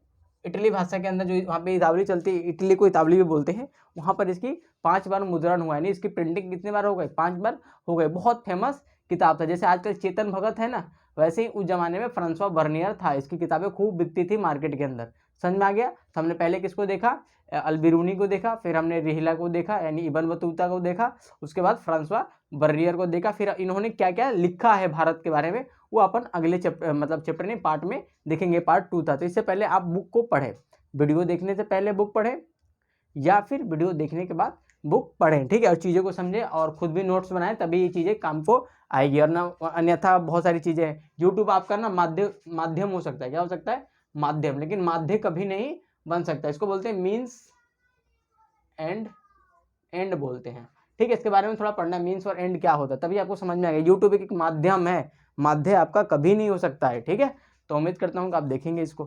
इटली भाषा के अंदर जो वहाँ पे इतावली चलती है, इटली को इतावली भी बोलते हैं, वहाँ पर इसकी 5 बार मुद्रण हुआ। यानी इसकी प्रिंटिंग कितनी बार हो गई, 5 बार हो गए। बहुत फेमस किताब था, जैसे आजकल चेतन भगत है ना, वैसे ही उस जमाने में फ्रांसवा बर्नियर था। इसकी किताबें खूब बिकती थी मार्केट के अंदर। समझ में आ गया। तो हमने पहले किसको देखा, अल्बिरूनी को देखा, फिर हमने रिहिला को देखा यानी इब्न बतूता को देखा, उसके बाद फ्रांसवा बर्नियर को देखा। फिर इन्होंने क्या क्या लिखा है भारत के बारे में, वो अपन अगले चैप्टर नहीं, पार्ट में देखेंगे, पार्ट 2 था। तो इससे पहले आप बुक को पढ़ें, वीडियो देखने से पहले बुक पढ़ें, या फिर वीडियो देखने के बाद बुक पढ़ें। ठीक है, और चीज़ों को समझें और खुद भी नोट्स बनाएं, तभी ये चीज़ें काम को आएगी। और ना अन्यथा बहुत सारी चीज़ें हैं, यूट्यूब आपका ना माध्यम हो सकता है, क्या हो सकता है, माध्यम, लेकिन माध्य कभी नहीं बन सकता। इसको बोलते हैं मीन्स एंड बोलते हैं। ठीक है, इसके बारे में थोड़ा पढ़ना, मीन्स और एंड क्या होता है, तभी आपको समझ में आएगा। यूट्यूब एक माध्यम है, माध्य आपका कभी नहीं हो सकता है। ठीक है, तो उम्मीद करता हूँ कि आप देखेंगे इसको।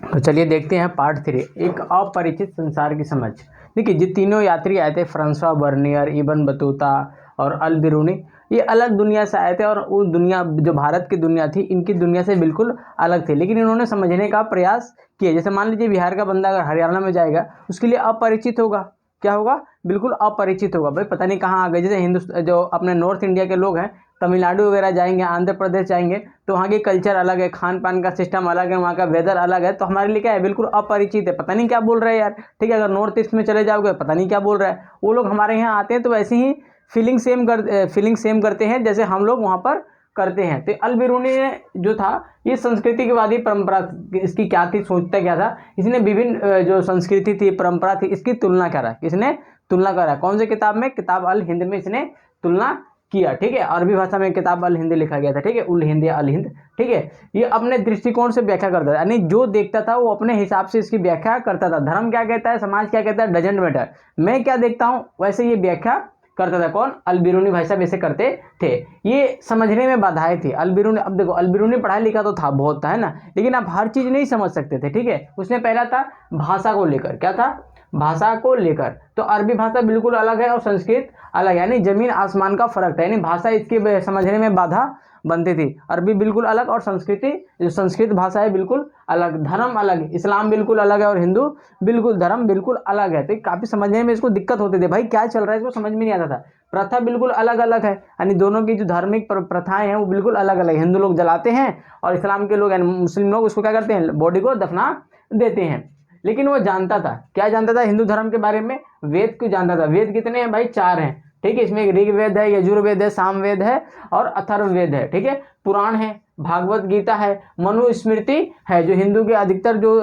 तो चलिए देखते हैं पार्ट 3, एक अपरिचित संसार की समझ। देखिए, ये तीनों यात्री आए थे, फ्रांसवा बर्नियर, इब्न बतूता और अल-बिरूनी, ये अलग दुनिया से आए थे, और वो दुनिया जो भारत की दुनिया थी, इनकी दुनिया से बिल्कुल अलग थी, लेकिन इन्होंने समझने का प्रयास किया। जैसे मान लीजिए बिहार का बंदा अगर हरियाणा में जाएगा, उसके लिए अपरिचित होगा, क्या होगा, बिल्कुल अपरिचित होगा, भाई पता नहीं कहाँ आ गए। जैसे जो अपने नॉर्थ इंडिया के लोग हैं, तमिलनाडु वगैरह जाएंगे, आंध्र प्रदेश जाएंगे, तो वहाँ की कल्चर अलग है, खान पान का सिस्टम अलग है, वहाँ का वेदर अलग है, तो हमारे लिए क्या है, बिल्कुल अपरिचित है, पता नहीं क्या बोल रहे हैं यार। ठीक है, अगर नॉर्थ ईस्ट में चले जाओगे, पता नहीं क्या बोल रहा है। वो लोग हमारे यहाँ आते हैं तो वैसे ही फीलिंग सेम करते हैं जैसे हम लोग वहाँ पर करते हैं। तो अल-बिरूनी ने जो था, ये संस्कृतिवादी परंपरा, इसकी क्या थी, सोचता क्या था, इसने विभिन्न जो संस्कृति थी, परंपरा थी, इसकी तुलना करा। इसने तुलना करा, कौन से किताब में, किताब अल हिंद में इसने तुलना किया। ठीक है, अरबी भाषा में किताब अल हिंद लिखा गया था। ठीक है, उल हिंद या अल हिंद। ठीक है, ये अपने दृष्टिकोण से व्याख्या करता था, यानी जो देखता था वो अपने हिसाब से इसकी व्याख्या करता था। धर्म क्या कहता है, समाज क्या कहता है, डजेंट मैटर, मैं क्या देखता हूँ वैसे ये व्याख्या करता था। कौन, अल-बिरूनी भाई साहब ऐसे करते थे। ये समझने में बाधाएं थी अल-बिरूनी। अब देखो, अल-बिरूनी पढ़ा लिखा तो था, बहुत था, है ना, लेकिन आप हर चीज़ नहीं समझ सकते थे। ठीक है, उसने पहला था भाषा को लेकर, क्या था, भाषा को लेकर। तो अरबी भाषा बिल्कुल अलग है और संस्कृत अलग है, यानी जमीन आसमान का फर्क था, यानी भाषा इसके समझने में बाधा बनती थी। अरबी बिल्कुल अलग और संस्कृति जो संस्कृत भाषा है बिल्कुल अलग। धर्म अलग, इस्लाम बिल्कुल अलग है और हिंदू बिल्कुल धर्म बिल्कुल अलग है। तो काफ़ी समझने में इसको दिक्कत होती थी, भाई क्या चल रहा है इसको समझ में नहीं आता था। प्रथा बिल्कुल अलग अलग है, यानी दोनों की जो धार्मिक प्रथाएं हैं वो बिल्कुल अलग अलग। हिंदू लोग जलाते हैं और इस्लाम के लोग यानी मुस्लिम लोग उसको क्या करते हैं, बॉडी को दफना देते हैं। लेकिन वो जानता था, क्या जानता था हिंदू धर्म के बारे में, वेद को जानता था। वेद कितने हैं भाई, 4 हैं, ठीक है। इसमें ऋग्वेद है, यजुर्वेद है, सामवेद है और अथर्ववेद है, ठीक है। पुराण है, भागवत गीता है, मनुस्मृति है, जो हिंदू के अधिकतर जो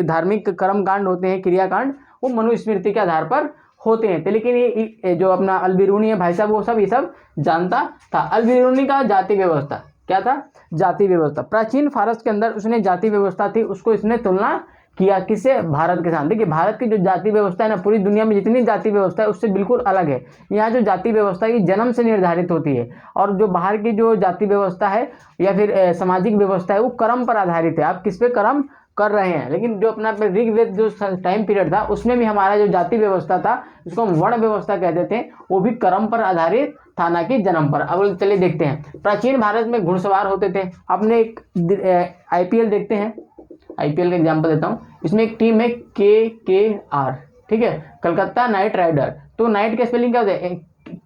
धार्मिक कर्म कांड होते हैं, क्रियाकांड, वो मनुस्मृति के आधार पर होते हैं। तो लेकिन ये जो अपना अल-बिरूनी है भाई साहब, वो सब ये सब जानता था। अल-बिरूनी का जाति व्यवस्था क्या था, जाति व्यवस्था। प्राचीन फारस के अंदर उसने जाति व्यवस्था थी, उसको इसने तुलना किया किसे, भारत के साथ। देखिए भारत की जो जाति व्यवस्था है ना, पूरी दुनिया में जितनी जाति व्यवस्था है उससे बिल्कुल अलग है। यहाँ जो जाति व्यवस्था है जन्म से निर्धारित होती है, और जो बाहर की जो जाति व्यवस्था है या फिर सामाजिक व्यवस्था है वो कर्म पर आधारित है, आप किस पे कर्म कर रहे हैं। लेकिन जो अपना ऋग्वेद जो टाइम पीरियड था उसमें भी हमारा जो जाति व्यवस्था था, उसको हम वर्ण व्यवस्था कहते थे, वो भी कर्म पर आधारित था, ना कि जन्म पर। अब चलिए देखते हैं, प्राचीन भारत में घुड़सवार होते थे। आपने एक IPL देखते हैं, IPL का एग्जाम्पल देता हूँ। इसमें एक टीम है KKR, ठीक है, कलकत्ता नाइट राइडर। तो नाइट का स्पेलिंग क्या होता है,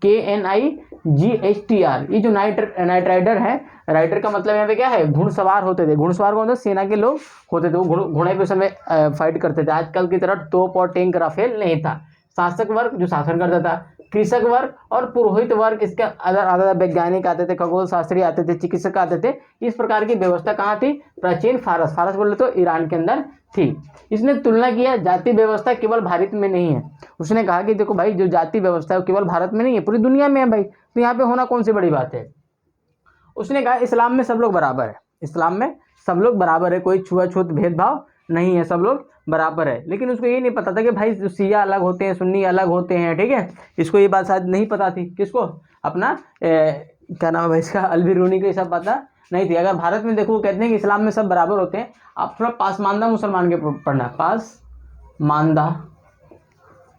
KNIGHTR। ये जो नाइट राइडर है, राइडर का मतलब यहाँ पे क्या है, घुड़सवार होते थे। घुड़सवार कौन थे, सेना के लोग होते थे, वो घोड़े पे समय फाइट करते थे। आजकल की तरह तोप और टैंक राफेल नहीं था। शासक वर्ग जो शासन करता था, कृषक वर्ग और पुरोहित वर्ग, इसके आधा वैज्ञानिक आते थे, खगोल शास्त्री आते थे, चिकित्सक आते थे। इस प्रकार की व्यवस्था कहाँ थी, प्राचीन फारस, फारस बोले तो ईरान के अंदर थी। इसने तुलना किया, जाति व्यवस्था केवल भारत में नहीं है। उसने कहा कि देखो भाई, जो जाति व्यवस्था है वो केवल भारत में नहीं है, पूरी दुनिया में है भाई, तो यहाँ पे होना कौन सी बड़ी बात है। उसने कहा इस्लाम में सब लोग बराबर है, इस्लाम में सब लोग बराबर है, कोई छुआछूत भेदभाव नहीं है, सब लोग बराबर है। लेकिन उसको ये नहीं पता था कि भाई शिया अलग होते हैं, सुन्नी अलग होते हैं, ठीक है। इसको ये बात शायद नहीं पता थी, किसको, अपना क्या नाम है भाई इसका, अल-बिरूनी को ये सब पता नहीं थी। अगर भारत में देखो, कहते हैं कि इस्लाम में सब बराबर होते हैं, आप थोड़ा पासमानदा मुसलमान के पढ़ना,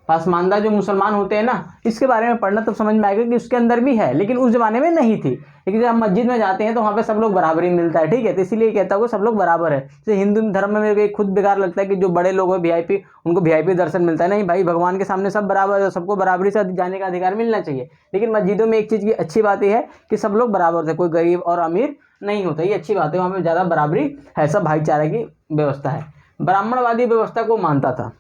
पासमानदा जो मुसलमान होते हैं ना, इसके बारे में पढ़ना, तब समझ में आएगा कि उसके अंदर भी है, लेकिन उस जमाने में नहीं थी। लेकिन जब हम मस्जिद में जाते हैं तो वहाँ पे सब लोग बराबरी मिलता है, ठीक है। तो इसीलिए कहता हूँ सब लोग बराबर है। जैसे हिंदू धर्म में मेरे को खुद बेकार लगता है कि जो बड़े लोग हैं VIP, उनको VIP दर्शन मिलता है। नहीं भाई, भगवान के सामने सब बराबर है, सबको बराबरी से जाने का अधिकार मिलना चाहिए। लेकिन मस्जिदों में एक चीज़ की अच्छी बात यह है कि सब लोग बराबर थे, कोई गरीब और अमीर नहीं होता, ये अच्छी बात है। वहाँ पर ज़्यादा बराबरी है, सब भाईचारे की व्यवस्था है। ब्राह्मणवादी व्यवस्था को मानता था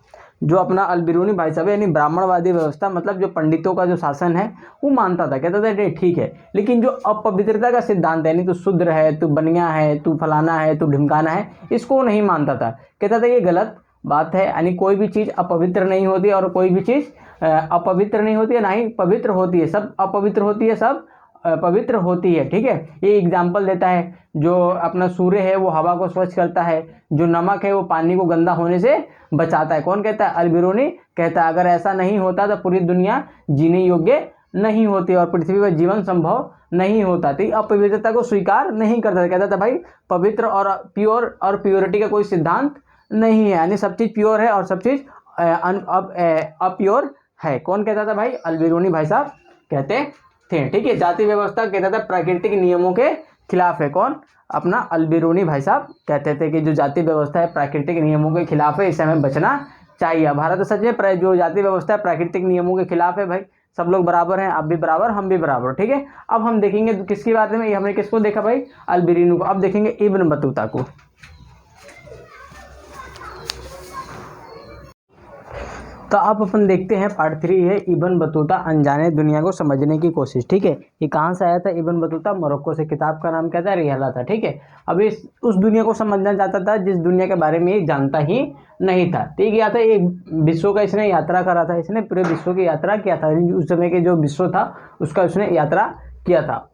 जो अपना अल-बिरूनी भाई साहब, यानी ब्राह्मणवादी व्यवस्था, मतलब जो पंडितों का जो शासन है वो मानता था। कहता था ठीक है, लेकिन जो अपवित्रता का सिद्धांत है, यानी तू शूद्र है, तू बनिया है, तू फलाना है, तू ढिमकाना है, इसको वो नहीं मानता था। कहता था ये गलत बात है, यानी कोई भी चीज़ अपवित्र नहीं होती और कोई भी चीज़ अपवित्र नहीं होती है, ना ही पवित्र होती है। सब अपवित्र होती है, सब पवित्र होती है, ठीक है। ये एग्जाम्पल देता है, जो अपना सूर्य है वो हवा को स्वच्छ करता है, जो नमक है वो पानी को गंदा होने से बचाता है। कौन कहता है, अल-बिरूनी कहता है। अगर ऐसा नहीं होता तो पूरी दुनिया जीने योग्य नहीं होती और पृथ्वी पर जीवन संभव नहीं होता। तो अपवित्रता को स्वीकार नहीं करता, कहता था भाई पवित्र और प्योर और प्योरिटी का कोई सिद्धांत नहीं है, यानी सब चीज़ प्योर है और सब चीज़ अप्योर है। कौन कहता था भाई, अल-बिरूनी भाई साहब कहते थे, ठीक है। जाति व्यवस्था कहता था प्राकृतिक नियमों के खिलाफ है। कौन, अपना अल-बिरूनी भाई साहब कहते थे कि जो जाति व्यवस्था है प्राकृतिक नियमों के खिलाफ है, इससे हमें बचना चाहिए। भारत सच में जो जाति व्यवस्था है प्राकृतिक नियमों के खिलाफ है भाई, सब लोग बराबर हैं, आप भी बराबर, हम भी बराबर, ठीक है। अब हम देखेंगे किसकी बात में, हमने किसको देखा भाई, अल-बिरूनी को। अब देखेंगे इब्न बतूता को। तो अब अपन देखते हैं पार्ट 3 है इब्न बतूता अनजाने दुनिया को समझने की कोशिश, ठीक है। ये कहाँ से आया था इब्न बतूता, मोरक्को से। किताब का नाम क्या था, रिहला था, ठीक है। अब इस उस दुनिया को समझना चाहता था जिस दुनिया के बारे में ये जानता ही नहीं था। तो ये क्या था, एक विश्व का इसने यात्रा करा था, इसने पूरे विश्व की यात्रा किया था। उस समय के जो विश्व था उसका उसने यात्रा किया था।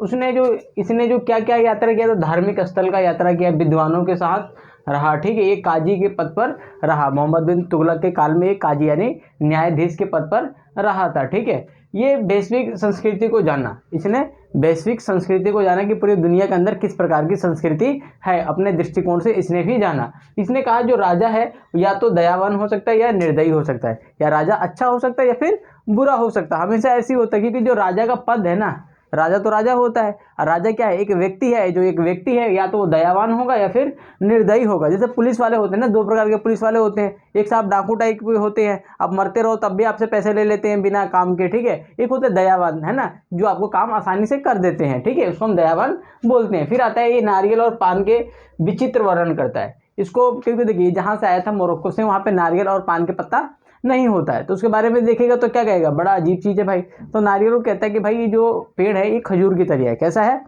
इसने जो क्या क्या यात्रा किया था, धार्मिक स्थल का यात्रा किया, विद्वानों के साथ रहा, ठीक है। ये काजी के पद पर रहा, मोहम्मद बिन तुगलक के काल में एक काजी यानी न्यायाधीश के पद पर रहा था, ठीक है। ये वैश्विक संस्कृति को जाना, इसने वैश्विक संस्कृति को जाना कि पूरी दुनिया के अंदर किस प्रकार की संस्कृति है, अपने दृष्टिकोण से इसने भी जाना। इसने कहा जो राजा है या तो दयावान हो सकता है या निर्दयी हो सकता है, या राजा अच्छा हो सकता है या फिर बुरा हो सकता है। हमेशा ऐसी होता है क्योंकि जो राजा का पद है ना, राजा तो राजा होता है, और राजा क्या है, एक व्यक्ति है। जो एक व्यक्ति है या तो वो दयावान होगा या फिर निर्दयी होगा। जैसे पुलिस वाले होते हैं ना, दो प्रकार के पुलिस वाले होते हैं। एक साहब डाकू टाइप के होते हैं, आप मरते रहो तब भी आपसे पैसे ले लेते हैं बिना काम के, ठीक है। एक होते हैं दयावान, है ना, जो आपको काम आसानी से कर देते हैं, ठीक है, उसको हम दयावान बोलते हैं। फिर आता है ये नारियल और पान के विचित्र वर्णन करता है इसको, क्योंकि देखिए जहाँ से आया था मोरक्को से, वहाँ पे नारियल और पान के पत्ता नहीं होता है, तो उसके बारे में देखेगा तो क्या कहेगा, बड़ा अजीब चीज़ है भाई। तो नारियल को कहता है कि भाई ये जो पेड़ है ये खजूर की तरह है। कैसा है,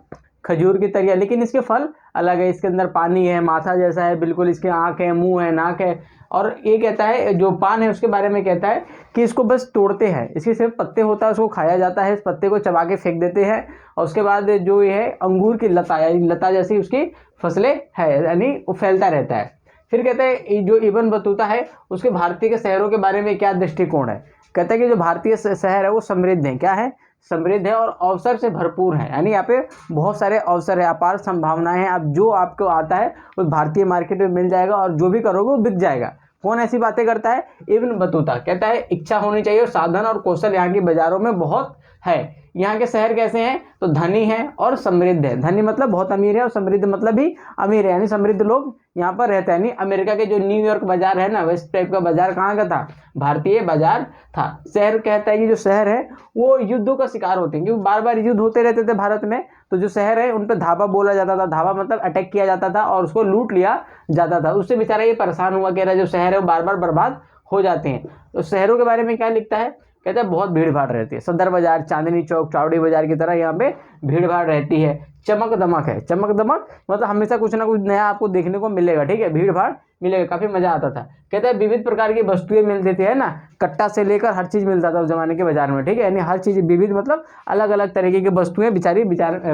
खजूर की तरह, लेकिन इसके फल अलग है। इसके अंदर पानी है, माथा जैसा है बिल्कुल, इसके आँख है, मुंह है, नाक है। और ये कहता है जो पान है उसके बारे में कहता है कि इसको बस तोड़ते हैं, इसके सिर्फ पत्ते होता है, उसको खाया जाता है, इस पत्ते को चबा के फेंक देते हैं। और उसके बाद जो ये है अंगूर की लता, यानी लता जैसी उसकी फसलें है, यानी वो फैलता रहता है। फिर कहते हैं जो इब्न बतूता है उसके भारतीय के शहरों के बारे में क्या दृष्टिकोण है। कहता है कि जो भारतीय शहर है वो समृद्ध है, क्या है, समृद्ध है और अवसर से भरपूर है। यानी यहाँ पे बहुत सारे अवसर है, अपार संभावनाएं हैं। अब जो आपको आता है वो भारतीय मार्केट में मिल जाएगा और जो भी करोगे वो बिक जाएगा। कौन ऐसी बातें करता है, इब्न बतूता कहता है इच्छा होनी चाहिए और साधन और कौशल यहाँ की बाजारों में बहुत है। यहाँ के शहर कैसे हैं, तो धनी है और समृद्ध है। धनी मतलब बहुत अमीर है और समृद्ध मतलब भी अमीर है, यानी समृद्ध लोग यहाँ पर रहते हैं। यानी अमेरिका के जो न्यूयॉर्क बाजार है ना, वैसे टाइप का बाजार कहाँ का था, भारतीय बाजार था। शहर कहता है कि जो शहर है वो युद्धों का शिकार होते हैं, क्योंकि बार बार युद्ध होते रहते थे भारत में। तो जो शहर है उन पर धावा बोला जाता था, धावा मतलब अटैक किया जाता था और उसको लूट लिया जाता था। उससे बेचारा ये परेशान हुआ, कह रहा है जो शहर है वो बार बार बर्बाद हो जाते हैं। तो शहरों के बारे में क्या लिखता है, कहता है बहुत भीड़ भाड़ रहती है। सदर बाजार, चांदनी चौक, चावड़ी बाजार की तरह यहाँ पे भीड़ भाड़ रहती है। चमक दमक है, चमक दमक मतलब हमेशा कुछ ना कुछ नया आपको देखने को मिलेगा, ठीक है, भीड़ भाड़ मिलेगा, काफी मजा आता था। कहता है विविध प्रकार की वस्तुएं मिलती थी, है ना, कट्टा से लेकर हर चीज मिलता था उस जमाने के बाजार में, ठीक है, यानी हर चीज विविध मतलब अलग अलग तरीके की वस्तुएं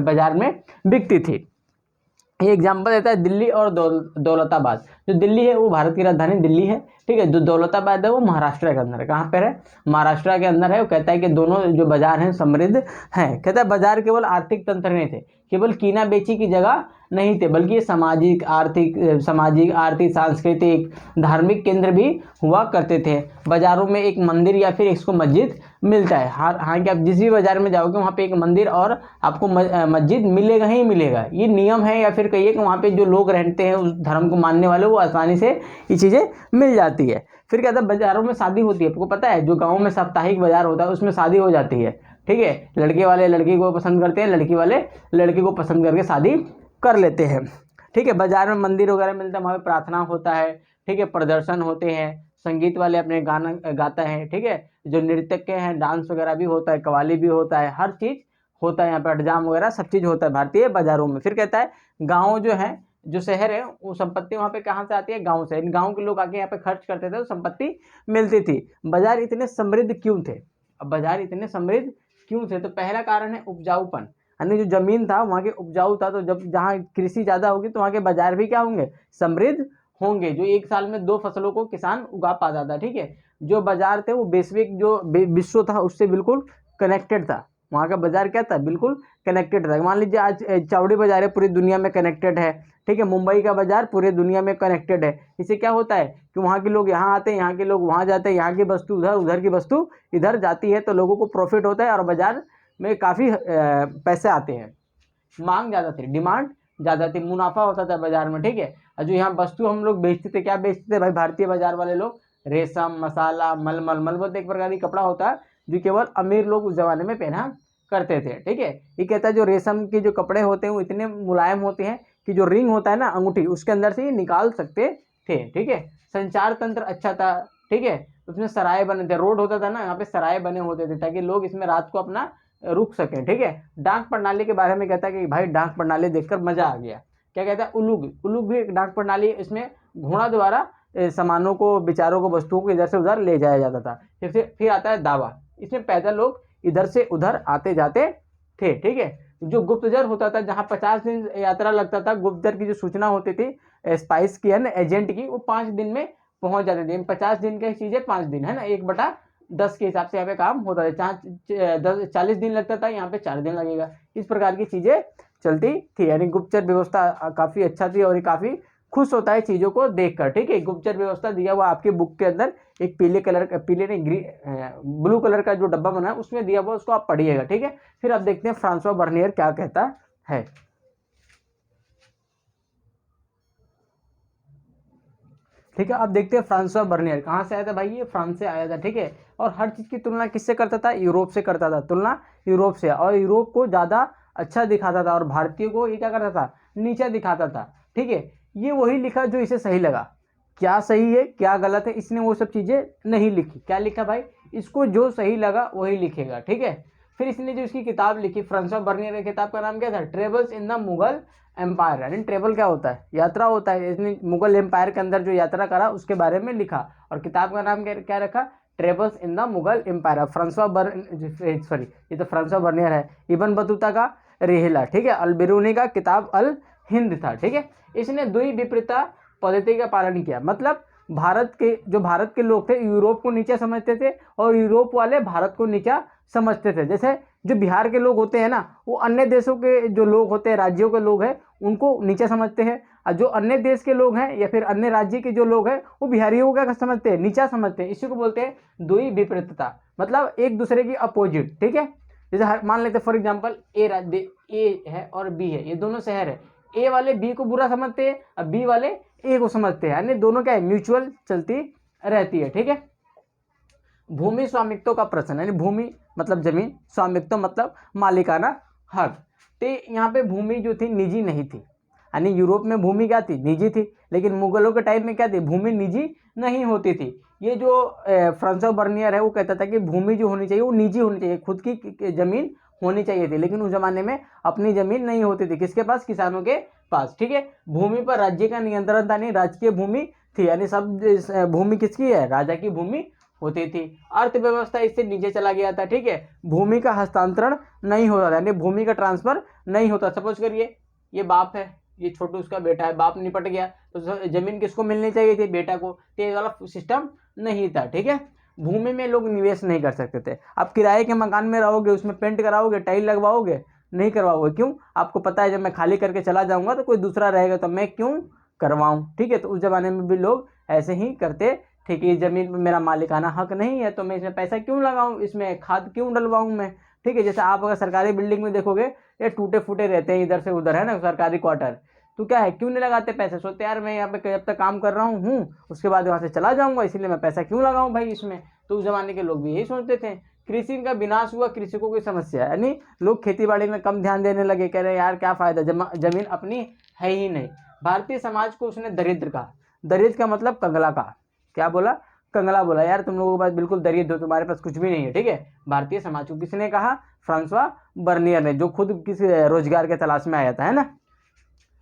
बाजार में बिकती थी। ये एग्जाम्पल देता है दिल्ली और दौलताबाद। जो दिल्ली है वो भारत की राजधानी दिल्ली है, ठीक है। जो दौलताबाद है वो महाराष्ट्र के अंदर है। कहाँ पर है, महाराष्ट्र के अंदर है। वो कहता है कि दोनों जो बाजार हैं समृद्ध हैं। कहता है बाजार केवल आर्थिक तंत्र नहीं थे, केवल कीना बेची की जगह नहीं थे, बल्कि ये सामाजिक आर्थिक सांस्कृतिक धार्मिक केंद्र भी हुआ करते थे। बाजारों में एक मंदिर या फिर इसको मस्जिद मिलता है। हाँ कि आप जिस भी बाजार में जाओगे वहाँ पे एक मंदिर और आपको मस्जिद मिलेगा ही मिलेगा। ये नियम है, या फिर कहिए कि वहाँ पे जो लोग रहते हैं उस धर्म को मानने वाले, वो आसानी से ये चीज़ें मिल जाती है। फिर कहता है बाजारों में शादी होती है। आपको पता है जो गाँव में साप्ताहिक बाजार होता है उसमें शादी हो जाती है, ठीक है। लड़के वाले लड़की को पसंद करते हैं, लड़की वाले लड़के को पसंद करके शादी कर लेते हैं, ठीक है। बाजार में मंदिर वगैरह मिलता है, वहाँ पे प्रार्थना होता है, ठीक है, प्रदर्शन होते हैं, संगीत वाले अपने गाना गाते हैं, ठीक है। जो नृत्यज्ञ हैं डांस वगैरह भी होता है, कव्वाली भी होता है, हर चीज़ होता है यहाँ पे, अठजाम वगैरह सब चीज़ होता है भारतीय बाजारों में। फिर कहता है गाँव जो है, जो शहर है, वो संपत्ति वहाँ पे कहाँ से आती है, गाँव से। इन गाँव के लोग आके यहाँ पे खर्च करते थे तो संपत्ति मिलती थी। बाजार इतने समृद्ध क्यों थे, अब बाजार इतने समृद्ध क्यों थे, तो पहला कारण है उपजाऊपन, यानी जो जमीन था वहाँ के उपजाऊ था। तो जब जहाँ कृषि ज़्यादा होगी तो वहाँ के बाजार भी क्या होंगे, समृद्ध होंगे। जो एक साल में 2 फसलों को किसान उगा पाता था, ठीक है। जो बाजार थे वो वैश्विक जो विश्व था उससे बिल्कुल कनेक्टेड था। वहाँ का बाजार क्या था, बिल्कुल कनेक्टेड था। मान लीजिए आज चावड़ी बाजार है, पूरी दुनिया में कनेक्टेड है, ठीक है। मुंबई का बाजार पूरे दुनिया में कनेक्टेड है। इससे क्या होता है कि वहाँ के लोग यहाँ आते हैं, यहाँ के लोग वहाँ जाते हैं, यहाँ की वस्तु उधर, उधर की वस्तु इधर जाती है, तो लोगों को प्रॉफिट होता है और बाजार में काफ़ी पैसे आते हैं। मांग ज़्यादा थी, डिमांड ज़्यादा थी, मुनाफा होता था बाजार में, ठीक है। और जो यहाँ वस्तु हम लोग बेचते थे, क्या बेचते थे भाई भारतीय बाजार वाले लोग, रेशम, मसाला, मलमल। मलमल एक प्रकार की कपड़ा होता है जो केवल अमीर लोग उस जमाने में पहना करते थे, ठीक है। ये कहता है जो रेशम के जो कपड़े होते हैं वो इतने मुलायम होते हैं कि जो रिंग होता है ना अंगूठी, उसके अंदर से ये निकाल सकते थे, ठीक है। संचार तंत्र अच्छा था, ठीक है। उसमें सराय बने थे, रोड होता था ना, यहाँ पे सराय बने होते थे ताकि लोग इसमें रात को अपना रुक सकें, ठीक है। डाक प्रणाली के बारे में कहता है कि भाई डाक प्रणाली देखकर मजा आ गया। क्या कहता है, उलूग भी एक डाक प्रणाली। इसमें घोड़ा द्वारा सामानों को, विचारों को, वस्तुओं को इधर से उधर ले जाया जाता था। फिर आता है दावा। इसमें पैदल लोग इधर से उधर आते जाते थे, ठीक है। जो गुप्तचर होता था, जहाँ 50 दिन यात्रा लगता था, गुप्तचर की जो सूचना होती थी स्पाइस की, है ना, एजेंट की, वो 5 दिन में पहुंच जाते थे। 50 दिन की चीज़ें 5 दिन, है ना, 1/5 10 के हिसाब से यहाँ पे काम होता है। 40 दिन लगता था, यहाँ पे 4 दिन लगेगा। इस प्रकार की चीज़ें चलती थी। यानी गुप्तचर व्यवस्था काफ़ी अच्छा थी और ये काफ़ी खुश होता है चीज़ों को देखकर। ठीक है, गुप्तचर व्यवस्था दिया हुआ आपके बुक के अंदर एक पीले नहीं ब्लू कलर का जो डब्बा बना है उसमें दिया हुआ, उसको आप पढ़िएगा। ठीक है, फिर आप देखते हैं फ्रांसवा बर्नियर क्या कहता है। ठीक है, अब देखते हैं फ्रांसवा बर्नियर कहाँ से आया था भाई, ये फ्रांस से आया था। ठीक है, और हर चीज़ की तुलना किससे करता था, यूरोप से करता था, तुलना यूरोप से, और यूरोप को ज़्यादा अच्छा दिखाता था और भारतीयों को ये क्या करता था, नीचा दिखाता था। ठीक है, ये वही लिखा जो इसे सही लगा। क्या सही है क्या गलत है, इसने वो सब चीज़ें नहीं लिखी। क्या लिखा भाई, इसको जो सही लगा वही लिखेगा। ठीक है, फिर इसने जो इसकी किताब लिखी, फ्रांसवा बर्नियर की किताब का नाम क्या था, travels in the Mughal empire. यानी ट्रेवल क्या होता है, यात्रा होता है। इसने मुगल एम्पायर के अंदर जो यात्रा करा उसके बारे में लिखा, और किताब का नाम क्या रखा, travels in the Mughal empire. Sorry, ये तो फ्रांसवा बर्नियर है। इब्न बतूता का रेहला, ठीक है, अल बिरूनी का किताब अल हिंद था। ठीक है, इसने द्वि विपरीता पद्धति का पालन किया। मतलब भारत के लोग थे यूरोप को नीचा समझते थे, और यूरोप वाले भारत को नीचा समझते थे। जैसे जो बिहार के लोग होते हैं ना, वो अन्य देशों के जो लोग होते हैं, राज्यों के लोग हैं, उनको नीचा समझते हैं, और जो अन्य देश के लोग हैं या फिर अन्य राज्य के जो लोग हैं वो बिहारियों को क्या समझते हैं, नीचा समझते हैं। इसी को बोलते हैं द्वि विपरीतता, मतलब एक दूसरे की अपोजिट। ठीक है, जैसे मान लेते फॉर एग्जाम्पल ए है और बी है, ये दोनों शहर है। ए वाले बी को बुरा समझते हैं और बी वाले ए को समझते हैं, यानी दोनों क्या है, म्यूचुअल चलती रहती है। ठीक है, भूमि स्वामित्व का प्रश्न, यानी भूमि मतलब जमीन, स्वामित्व मतलब मालिकाना हक। तो यहाँ पे भूमि जो थी निजी नहीं थी, यानी यूरोप में भूमि क्या थी, निजी थी, लेकिन मुगलों के टाइम में क्या थी, भूमि निजी नहीं होती थी। ये जो फ्रांसवा बर्नियर है वो कहता था कि भूमि जो होनी चाहिए वो निजी होनी चाहिए, खुद की जमीन होनी चाहिए थी। लेकिन उस जमाने में अपनी जमीन नहीं होती थी, किसके पास, किसानों के पास। ठीक है, भूमि पर राज्य का नियंत्रण था नहीं, राजकीय भूमि थी, यानी सब भूमि किसकी है, राजा की भूमि होती थी। अर्थव्यवस्था इससे नीचे चला गया था। ठीक है, भूमि का हस्तांतरण नहीं होता था, यानी भूमि का ट्रांसफर नहीं होता। सपोज करिए ये बाप है, ये छोटू उसका बेटा है, बाप निपट गया तो जमीन किसको मिलनी चाहिए थी, बेटा को। तो ये वाला सिस्टम नहीं था। ठीक है, भूमि में लोग निवेश नहीं कर सकते थे। आप किराए के मकान में रहोगे, उसमें पेंट कराओगे, टाइल लगवाओगे, नहीं करवाओगे। क्यों, आपको पता है जब मैं खाली करके चला जाऊंगा तो कोई दूसरा रहेगा, तो मैं क्यों करवाऊं। ठीक है, तो उस जमाने में भी लोग ऐसे ही करते। ठीक है, जमीन पर मेरा मालिकाना हक नहीं है तो मैं इसमें पैसा क्यों लगाऊं, इसमें खाद क्यों डलवाऊं मैं। ठीक है, जैसे आप अगर सरकारी बिल्डिंग में देखोगे ये टूटे फूटे रहते हैं इधर से उधर, है ना, सरकारी क्वार्टर, तो क्या है, क्यों नहीं लगाते पैसे, सोचते यार मैं यहाँ पे जब तक काम कर रहा हूँ उसके बाद वहाँ से चला जाऊंगा, इसीलिए मैं पैसा क्यों लगाऊं भाई इसमें। तो उस जमाने के लोग भी यही सोचते थे। कृषि का विनाश हुआ, कृषकों की समस्या, यानी लोग खेती बाड़ी में कम ध्यान देने लगे, कह रहे यार क्या फायदा, जमीन अपनी है ही नहीं। भारतीय समाज को उसने दरिद्र कहा। दरिद्र का मतलब कंगला का, क्या बोला, कंगला बोला, यार तुम लोगों के पास बिल्कुल दरिद्र हो, तुम्हारे पास कुछ भी नहीं है। ठीक है, भारतीय समाज को किसने कहा, फ्रांसवा बर्नियर ने, जो खुद किसी रोजगार के तलाश में आया था, है ना।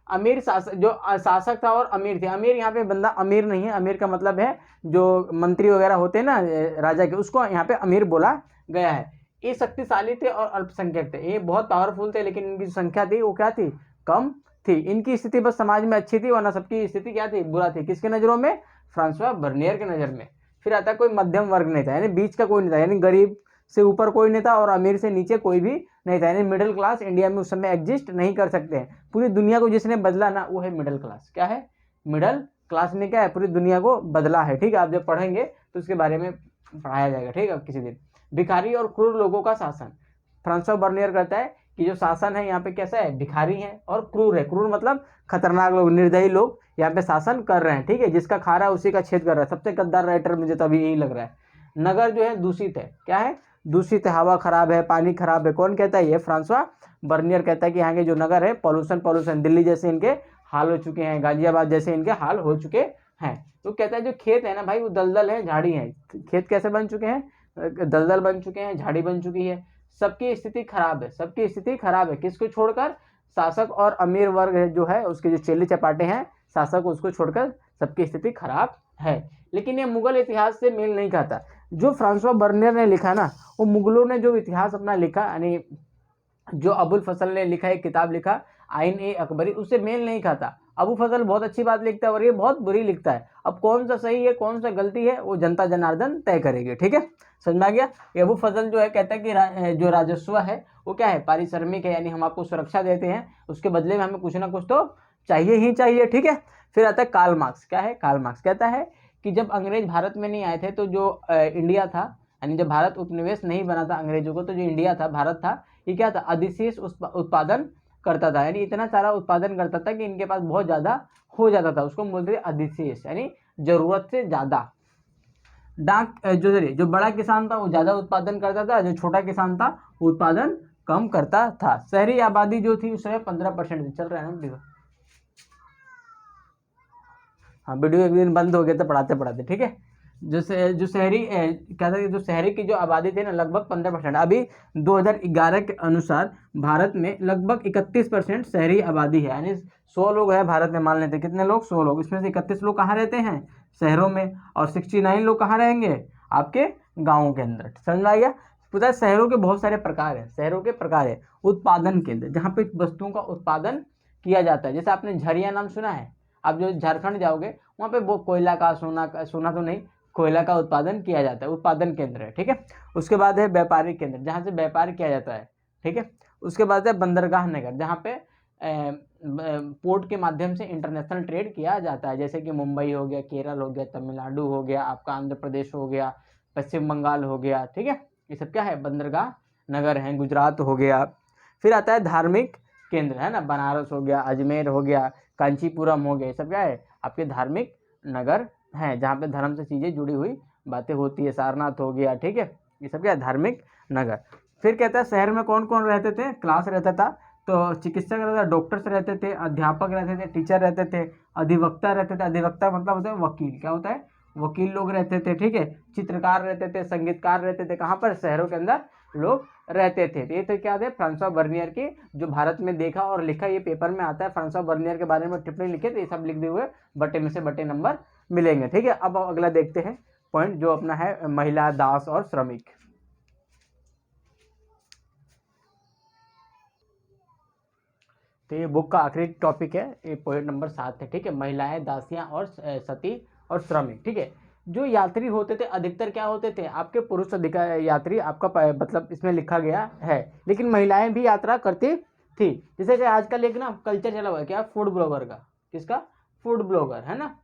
अमीर शासक, जो शासक था और अमीर थे, अमीर यहाँ पे बंदा अमीर नहीं है, अमीर का मतलब है जो मंत्री वगैरह होते हैं ना राजा के, उसको यहाँ पे अमीर बोला गया है। ये शक्तिशाली थे और अल्पसंख्यक थे, ये बहुत पावरफुल थे, लेकिन इनकी जो संख्या थी वो क्या थी, कम थी। इनकी स्थिति बस समाज में अच्छी थी, वरना सबकी स्थिति क्या थी, बुरा थी। किसके नज़रों में, फ्रांसवा बर्नियर के नज़र में। फिर आता कोई मध्यम वर्ग नहीं था, यानी बीच का कोई नहीं था, यानी गरीब से ऊपर कोई नहीं था और अमीर से नीचे कोई भी नहीं था, यानी मिडिल क्लास इंडिया में उस समय एग्जिस्ट नहीं कर सकते हैं। पूरी दुनिया को जिसने बदला ना वो है मिडिल क्लास। क्या है, मिडिल क्लास ने क्या है, पूरी दुनिया को बदला है। ठीक है, आप जब पढ़ेंगे तो उसके बारे में पढ़ाया जाएगा। ठीक है, किसी दिन। भिखारी और क्रूर लोगों का शासन, फ्रांसवा बर्नियर कहता है कि जो शासन है यहाँ पे कैसा है, भिखारी है और क्रूर है। क्रूर मतलब खतरनाक लोग, निर्दयी लोग यहाँ पे शासन कर रहे हैं। ठीक है, जिसका खा रहा है उसी का छेद कर रहा है। सबसे गद्दार राइटर मुझे तो अभी यही लग रहा है। नगर जो है दूषित है, क्या है, दूषित है, हवा खराब है, पानी खराब है। कौन कहता है, ये फ्रांसवा बर्नियर कहता है कि यहाँ के जो नगर है पॉल्यूशन, दिल्ली जैसे इनके हाल हो चुके हैं, गाजियाबाद जैसे इनके हाल हो चुके हैं। तो कहता है जो खेत है ना भाई वो दलदल है, झाड़ी है। खेत कैसे बन चुके हैं, दलदल बन चुके हैं, झाड़ी बन चुकी है, सबकी स्थिति खराब है, सबकी स्थिति खराब है। किसको छोड़कर, शासक और अमीर वर्ग जो है उसके जो चेले चपाटे हैं शासक, उसको छोड़कर सबकी स्थिति खराब है। लेकिन ये मुगल इतिहास से मेल नहीं खाता। जो फ्रांसवा बर्नियर ने लिखा ना, वो मुगलों ने जो इतिहास अपना लिखा, यानी जो अबुल फजल ने लिखा, एक किताब लिखा आइन ए अकबरी, उससे मेल नहीं खाता। अबू फजल बहुत अच्छी बात लिखता है और ये बहुत बुरी लिखता है। अब कौन सा सही है कौन सा गलती है वो जनता जनार्दन तय करेगी, ठीक है, समझ में आ गया। ये अबू फजल जो है कहता है कि जो राजस्व है वो क्या है, पारिश्रमिक है, यानी हम आपको सुरक्षा देते हैं, उसके बदले में हमें कुछ ना कुछ तो चाहिए ही चाहिए, ठीक है। फिर आता है कार्ल मार्क्स। क्या है, कार्ल मार्क्स कहता है कि जब अंग्रेज भारत में नहीं आए थे तो जो इंडिया था, यानी जब भारत उपनिवेश नहीं बना था अंग्रेजों को, तो जो इंडिया था, भारत था, ये क्या था, अधिशेष उत्पादन करता था, यानी इतना सारा उत्पादन करता था कि इनके पास बहुत ज़्यादा हो जाता था, उसको बोलते थे अधिशेष, यानी जरूरत से ज़्यादा। जो बड़ा किसान था वो ज़्यादा उत्पादन करता था, जो छोटा किसान था वो उत्पादन कम करता था। शहरी आबादी जो थी उस समय 15% चल रहा है ना वीडियो। हाँ, वीडियो एक दिन बंद हो गया था पढ़ाते पढ़ाते, ठीक है। जो शहरी क्या था, जो शहरी की जो आबादी थी ना लगभग 15%। अभी 2011 के अनुसार भारत में लगभग 31% शहरी आबादी है, यानी 100 लोग है भारत में, मान लेते कितने लोग, 100 लोग, इसमें से 31 लोग कहाँ रहते हैं, शहरों में, और 69 लोग कहाँ रहेंगे, आपके गाँवों के अंदर। समझ में आ गया। पता है शहरों के बहुत सारे प्रकार है, शहरों के प्रकार है, उत्पादन केंद्र जहाँ पे वस्तुओं का उत्पादन किया जाता है, जैसे आपने झरिया नाम सुना है, आप जो झारखंड जाओगे वहाँ पे वो कोयला का, सोना तो नहीं, कोयला का उत्पादन किया जाता है, उत्पादन केंद्र है, ठीक है। उसके बाद है व्यापारिक केंद्र, जहाँ से व्यापार किया जाता है, ठीक है। उसके बाद है बंदरगाह नगर, जहाँ पे पोर्ट के माध्यम से इंटरनेशनल ट्रेड किया जाता है, जैसे कि मुंबई हो गया, केरल हो गया, तमिलनाडु हो गया, आपका आंध्र प्रदेश हो गया, पश्चिम बंगाल हो गया, ठीक है, ये सब क्या है, बंदरगाह नगर हैं, गुजरात हो गया। फिर आता है धार्मिक केंद्र, है ना, बनारस हो गया, अजमेर हो गया, कांचीपुरम हो गया, ये सब क्या है, आपके धार्मिक नगर हैं, जहाँ पे धर्म से चीज़ें जुड़ी हुई बातें होती है, सारनाथ हो गया, ठीक है, ये सब क्या है, धार्मिक नगर। फिर कहता है शहर में कौन कौन रहते थे, क्लास रहता था, तो चिकित्सक रहता था, डॉक्टर्स रहते थे, अध्यापक रहते थे, टीचर रहते थे, अधिवक्ता रहते थे, अधिवक्ता मतलब होता है वकील, क्या होता है, वकील लोग रहते थे, ठीक है, चित्रकार रहते थे, संगीतकार रहते थे, कहाँ पर, शहरों के अंदर लोग रहते थे। तो ये तो क्या थे, फ्रांसवा बर्नियर की जो भारत में देखा और लिखा, ये पेपर में आता है, फ्रांसवा बर्नियर के बारे में टिप्पणी लिखे थे, ये सब लिख दिए हुए बटे में से बटे नंबर मिलेंगे, ठीक है। अब अगला देखते हैं पॉइंट जो अपना है महिला, दास और श्रमिक। तो ये बुक का आखिरी टॉपिक है, ये पॉइंट नंबर 7 है, ठीक है, महिलाएं, दासियां और सती और श्रमिक, ठीक है। जो यात्री होते थे अधिकतर क्या होते थे, आपके पुरुष यात्री, आपका मतलब इसमें लिखा गया है, लेकिन महिलाएं भी यात्रा करती थी। जैसे कि आजकल एक ना कल्चर चला हुआ है क्या, फूड ब्लॉगर का, किसका, फूड ब्लॉगर, है ना,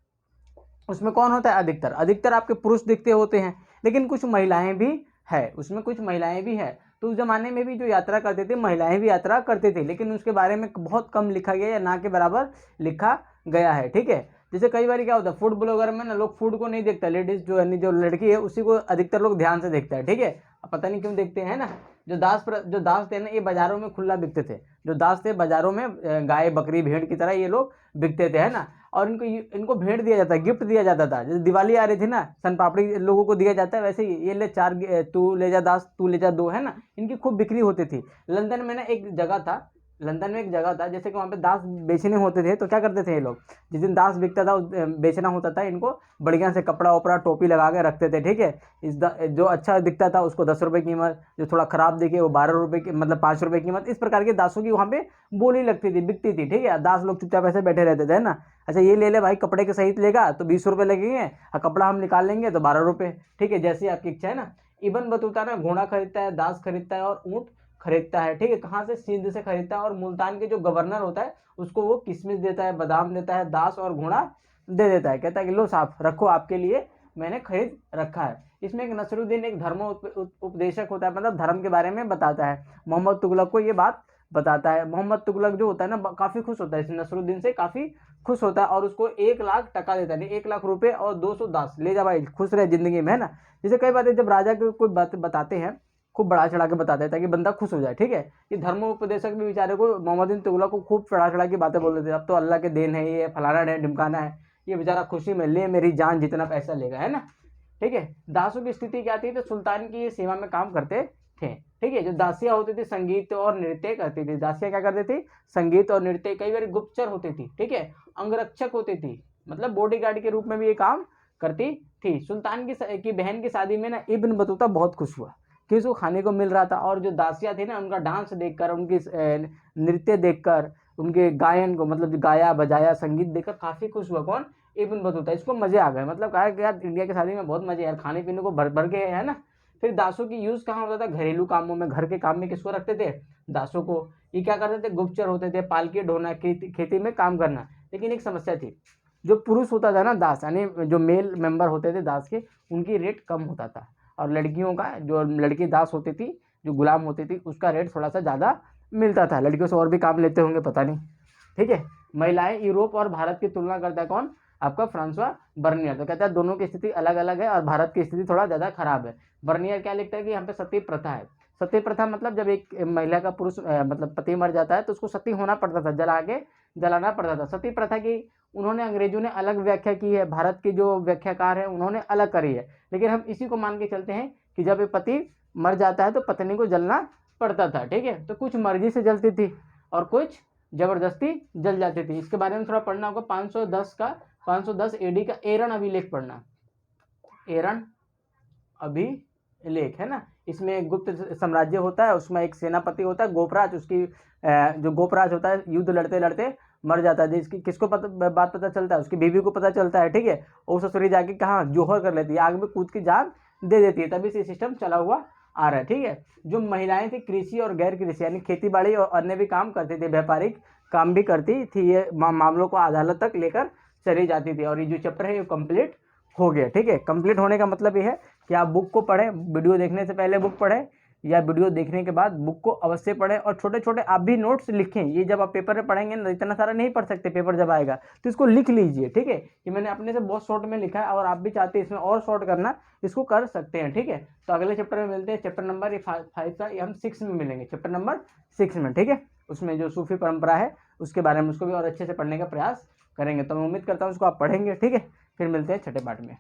उसमें कौन होता है, अधिकतर अधिकतर आपके पुरुष दिखते होते हैं, लेकिन कुछ महिलाएं भी है, उसमें कुछ महिलाएं भी है। तो उस जमाने में भी जो यात्रा करते थे महिलाएं भी यात्रा करते थे, लेकिन उसके बारे में बहुत कम लिखा गया या ना के बराबर लिखा गया है, ठीक है। जैसे कई बार क्या होता है, फूड ब्लॉगर में ना लोग फूड को नहीं देखता, लेडीज जो है, जो लड़की है उसी को अधिकतर लोग ध्यान से देखता है, ठीक है, पता नहीं क्यों देखते हैं ना। जो दास थे ना, ये बाजारों में खुला बिकते थे, जो दास थे बाजारों में गाय बकरी भेड़ की तरह ये लोग बिकते थे, है ना। और इनको भेंट दिया जाता है, गिफ्ट दिया जाता था, जैसे दिवाली आ रही थी ना, सन पापड़ी लोगों को दिया जाता है, वैसे ही ये ले 4, तू ले जा दास, तू ले जा 2, है ना, इनकी खूब बिक्री होती थी। लंदन में ना एक जगह था, लंदन में एक जगह था, जैसे कि वहाँ पे दास बेचने होते थे, तो क्या करते थे ये लोग, जिस दिन दास बिकता था बेचना होता था, इनको बढ़िया से कपड़ा वपड़ा टोपी लगा के रखते थे, ठीक है। जो अच्छा दिखता था उसको 10 रुपये कीमत, जो थोड़ा खराब दिखे वो 12 रुपये की, मतलब 5 रुपये कीमत, इस प्रकार के दासों की वहाँ पे बोली लगती थी, बिकती थी, ठीक है। दास लोग चुपचाप ऐसे बैठे रहते थे, है ना। अच्छा ये ले ले भाई, कपड़े के सहित लेगा तो 20 रुपये लगेंगे, और कपड़ा हम निकाल लेंगे तो 12 रुपये, ठीक है, जैसी आपकी इच्छा, है ना। इबन बतूता ना घोड़ा खरीदता है, दास खरीदता है और ऊँट खरीदता है, ठीक है, कहाँ से, सिंध से खरीदता है, और मुल्तान के जो गवर्नर होता है उसको वो किशमिश देता है, बादाम देता है, दास और घोड़ा दे देता है, कहता है कि लो साहब रखो, आपके लिए मैंने खरीद रखा है। इसमें एक नसरुद्दीन एक धर्म उपदेशक होता है, मतलब धर्म के बारे में बताता है, मोहम्मद तुगलक को ये बात बताता है। मोहम्मद तुगलक जो होता है ना काफ़ी खुश होता है, इस नसरुद्दीन से काफ़ी खुश होता है, और उसको 1 लाख टका देता है, 1 लाख रुपए और 200 दास, ले जा भाई, खुश रहे जिंदगी में, है ना। जैसे कई बातें जब राजा को कोई बात बताते हैं खूब बढ़ा चढ़ा के बताते हैं ताकि बंदा खुश हो जाए, ठीक है। ये धर्म उपदेशक भी बेचारे को, मोहम्मद बिन तुगलक को खूब चढ़ा चढ़ा के बातें बोल देते थे, अब तो अल्लाह के देन है, ये फलाना है, ढिमकाना है, ये बेचारा खुशी में ले मेरी जान जितना पैसा लेगा, है ना, ठीक है। दासों की स्थिति क्या थी, तो सुल्तान की सेवा में काम करते थे, ठीक है। जो दासियां होती थी संगीत और नृत्य करती थी, दासियां क्या करती थी, संगीत और नृत्य, कई बार गुप्तचर होती थी, ठीक है, अंगरक्षक होती थी, मतलब बॉडीगार्ड के रूप में भी ये काम करती थी। सुल्तान की बहन की शादी में ना इब्न बतूता बहुत खुश हुआ कि उसको खाने को मिल रहा था, और जो दासियां थी ना उनका डांस देखकर, उनकी नृत्य देखकर उनके गायन को, मतलब जो गाया बजाया संगीत देखकर काफ़ी खुश हुआ। कौन? Ibn Battuta. इसको मज़े आ गए, मतलब कहा कि यार इंडिया की शादी में बहुत मज़े यार, खाने पीने को भर भर के है ना। फिर दासों की यूज़ कहाँ होता था? घरेलू कामों में, घर के काम में किसको रखते थे? दासों को। ये क्या करते थे? गुप्तचर होते थे, पालकी ढोना, खेती में काम करना। लेकिन एक समस्या थी, जो पुरुष होता था ना दास, यानी जो मेल मेंबर होते थे दास के, उनकी रेट कम होता था, और लड़कियों का, जो लड़की दास होती थी, जो गुलाम होती थी, उसका रेट थोड़ा सा ज़्यादा मिलता था। लड़कियों से और भी काम लेते होंगे, पता नहीं, ठीक है। महिलाएं यूरोप और भारत की तुलना करता है कौन? आपका फ्रांसवा बर्नियर। तो कहता है दोनों की स्थिति अलग अलग है और भारत की स्थिति थोड़ा ज़्यादा खराब है। बर्नियर क्या लिखता है कि यहाँ पे सती प्रथा है। सती प्रथा मतलब जब एक महिला का पुरुष मतलब पति मर जाता है तो उसको सती होना पड़ता था, जलाना पड़ता था। सती प्रथा की उन्होंने, अंग्रेजों ने अलग व्याख्या की है, भारत के जो व्याख्याकार हैं उन्होंने अलग करी है। लेकिन हम इसी को मान के चलते हैं कि जब पति मर जाता है तो पत्नी को जलना पड़ता था, ठीक है। तो कुछ मर्जी से जलती थी और कुछ जबरदस्ती जल जाती थी। इसके बारे में थोड़ा पढ़ना होगा। 510 एडी का एरन अभिलेख पढ़ना। एरन अभिलेख है ना, इसमें गुप्त साम्राज्य होता है, उसमें एक सेनापति होता है गोपराज, उसकी जो गोपराज होता है युद्ध लड़ते लड़ते मर जाता है। जिसकी किसको बात पता चलता है? उसकी बीवी को पता चलता है, ठीक है। और ससुरी जाके कहाँ जोहर कर लेती है, आग में कूद के जान दे देती है। तभी से सिस्टम चला हुआ आ रहा है, ठीक है। जो महिलाएं थी कृषि और गैर कृषि यानी खेती बाड़ी और अन्य भी काम करती थी, व्यापारिक काम भी करती थी। ये मामलों को अदालत तक लेकर चली जाती थी। और ये जो चैप्टर है ये कंप्लीट हो गया, ठीक है। कंप्लीट होने का मतलब ये है कि आप बुक को पढ़ें, वीडियो देखने से पहले बुक पढ़ें या वीडियो देखने के बाद बुक को अवश्य पढ़ें। और छोटे छोटे आप भी नोट्स लिखें। ये जब आप पेपर में पढ़ेंगे ना, इतना सारा नहीं पढ़ सकते, पेपर जब आएगा तो इसको लिख लीजिए, ठीक है। कि मैंने अपने से बहुत शॉर्ट में लिखा है और आप भी चाहते हैं इसमें और शॉर्ट करना, इसको कर सकते हैं, ठीक है। तो अगले चैप्टर में मिलते हैं। चैप्टर नंबर 5 का ये हम 6 में मिलेंगे, चैप्टर नंबर 6 में, ठीक है। उसमें जो सूफी परंपरा है उसके बारे में, उसको भी और अच्छे से पढ़ने का प्रयास करेंगे। तो मैं उम्मीद करता हूँ उसको आप पढ़ेंगे, ठीक है। फिर मिलते हैं छठे पार्ट में।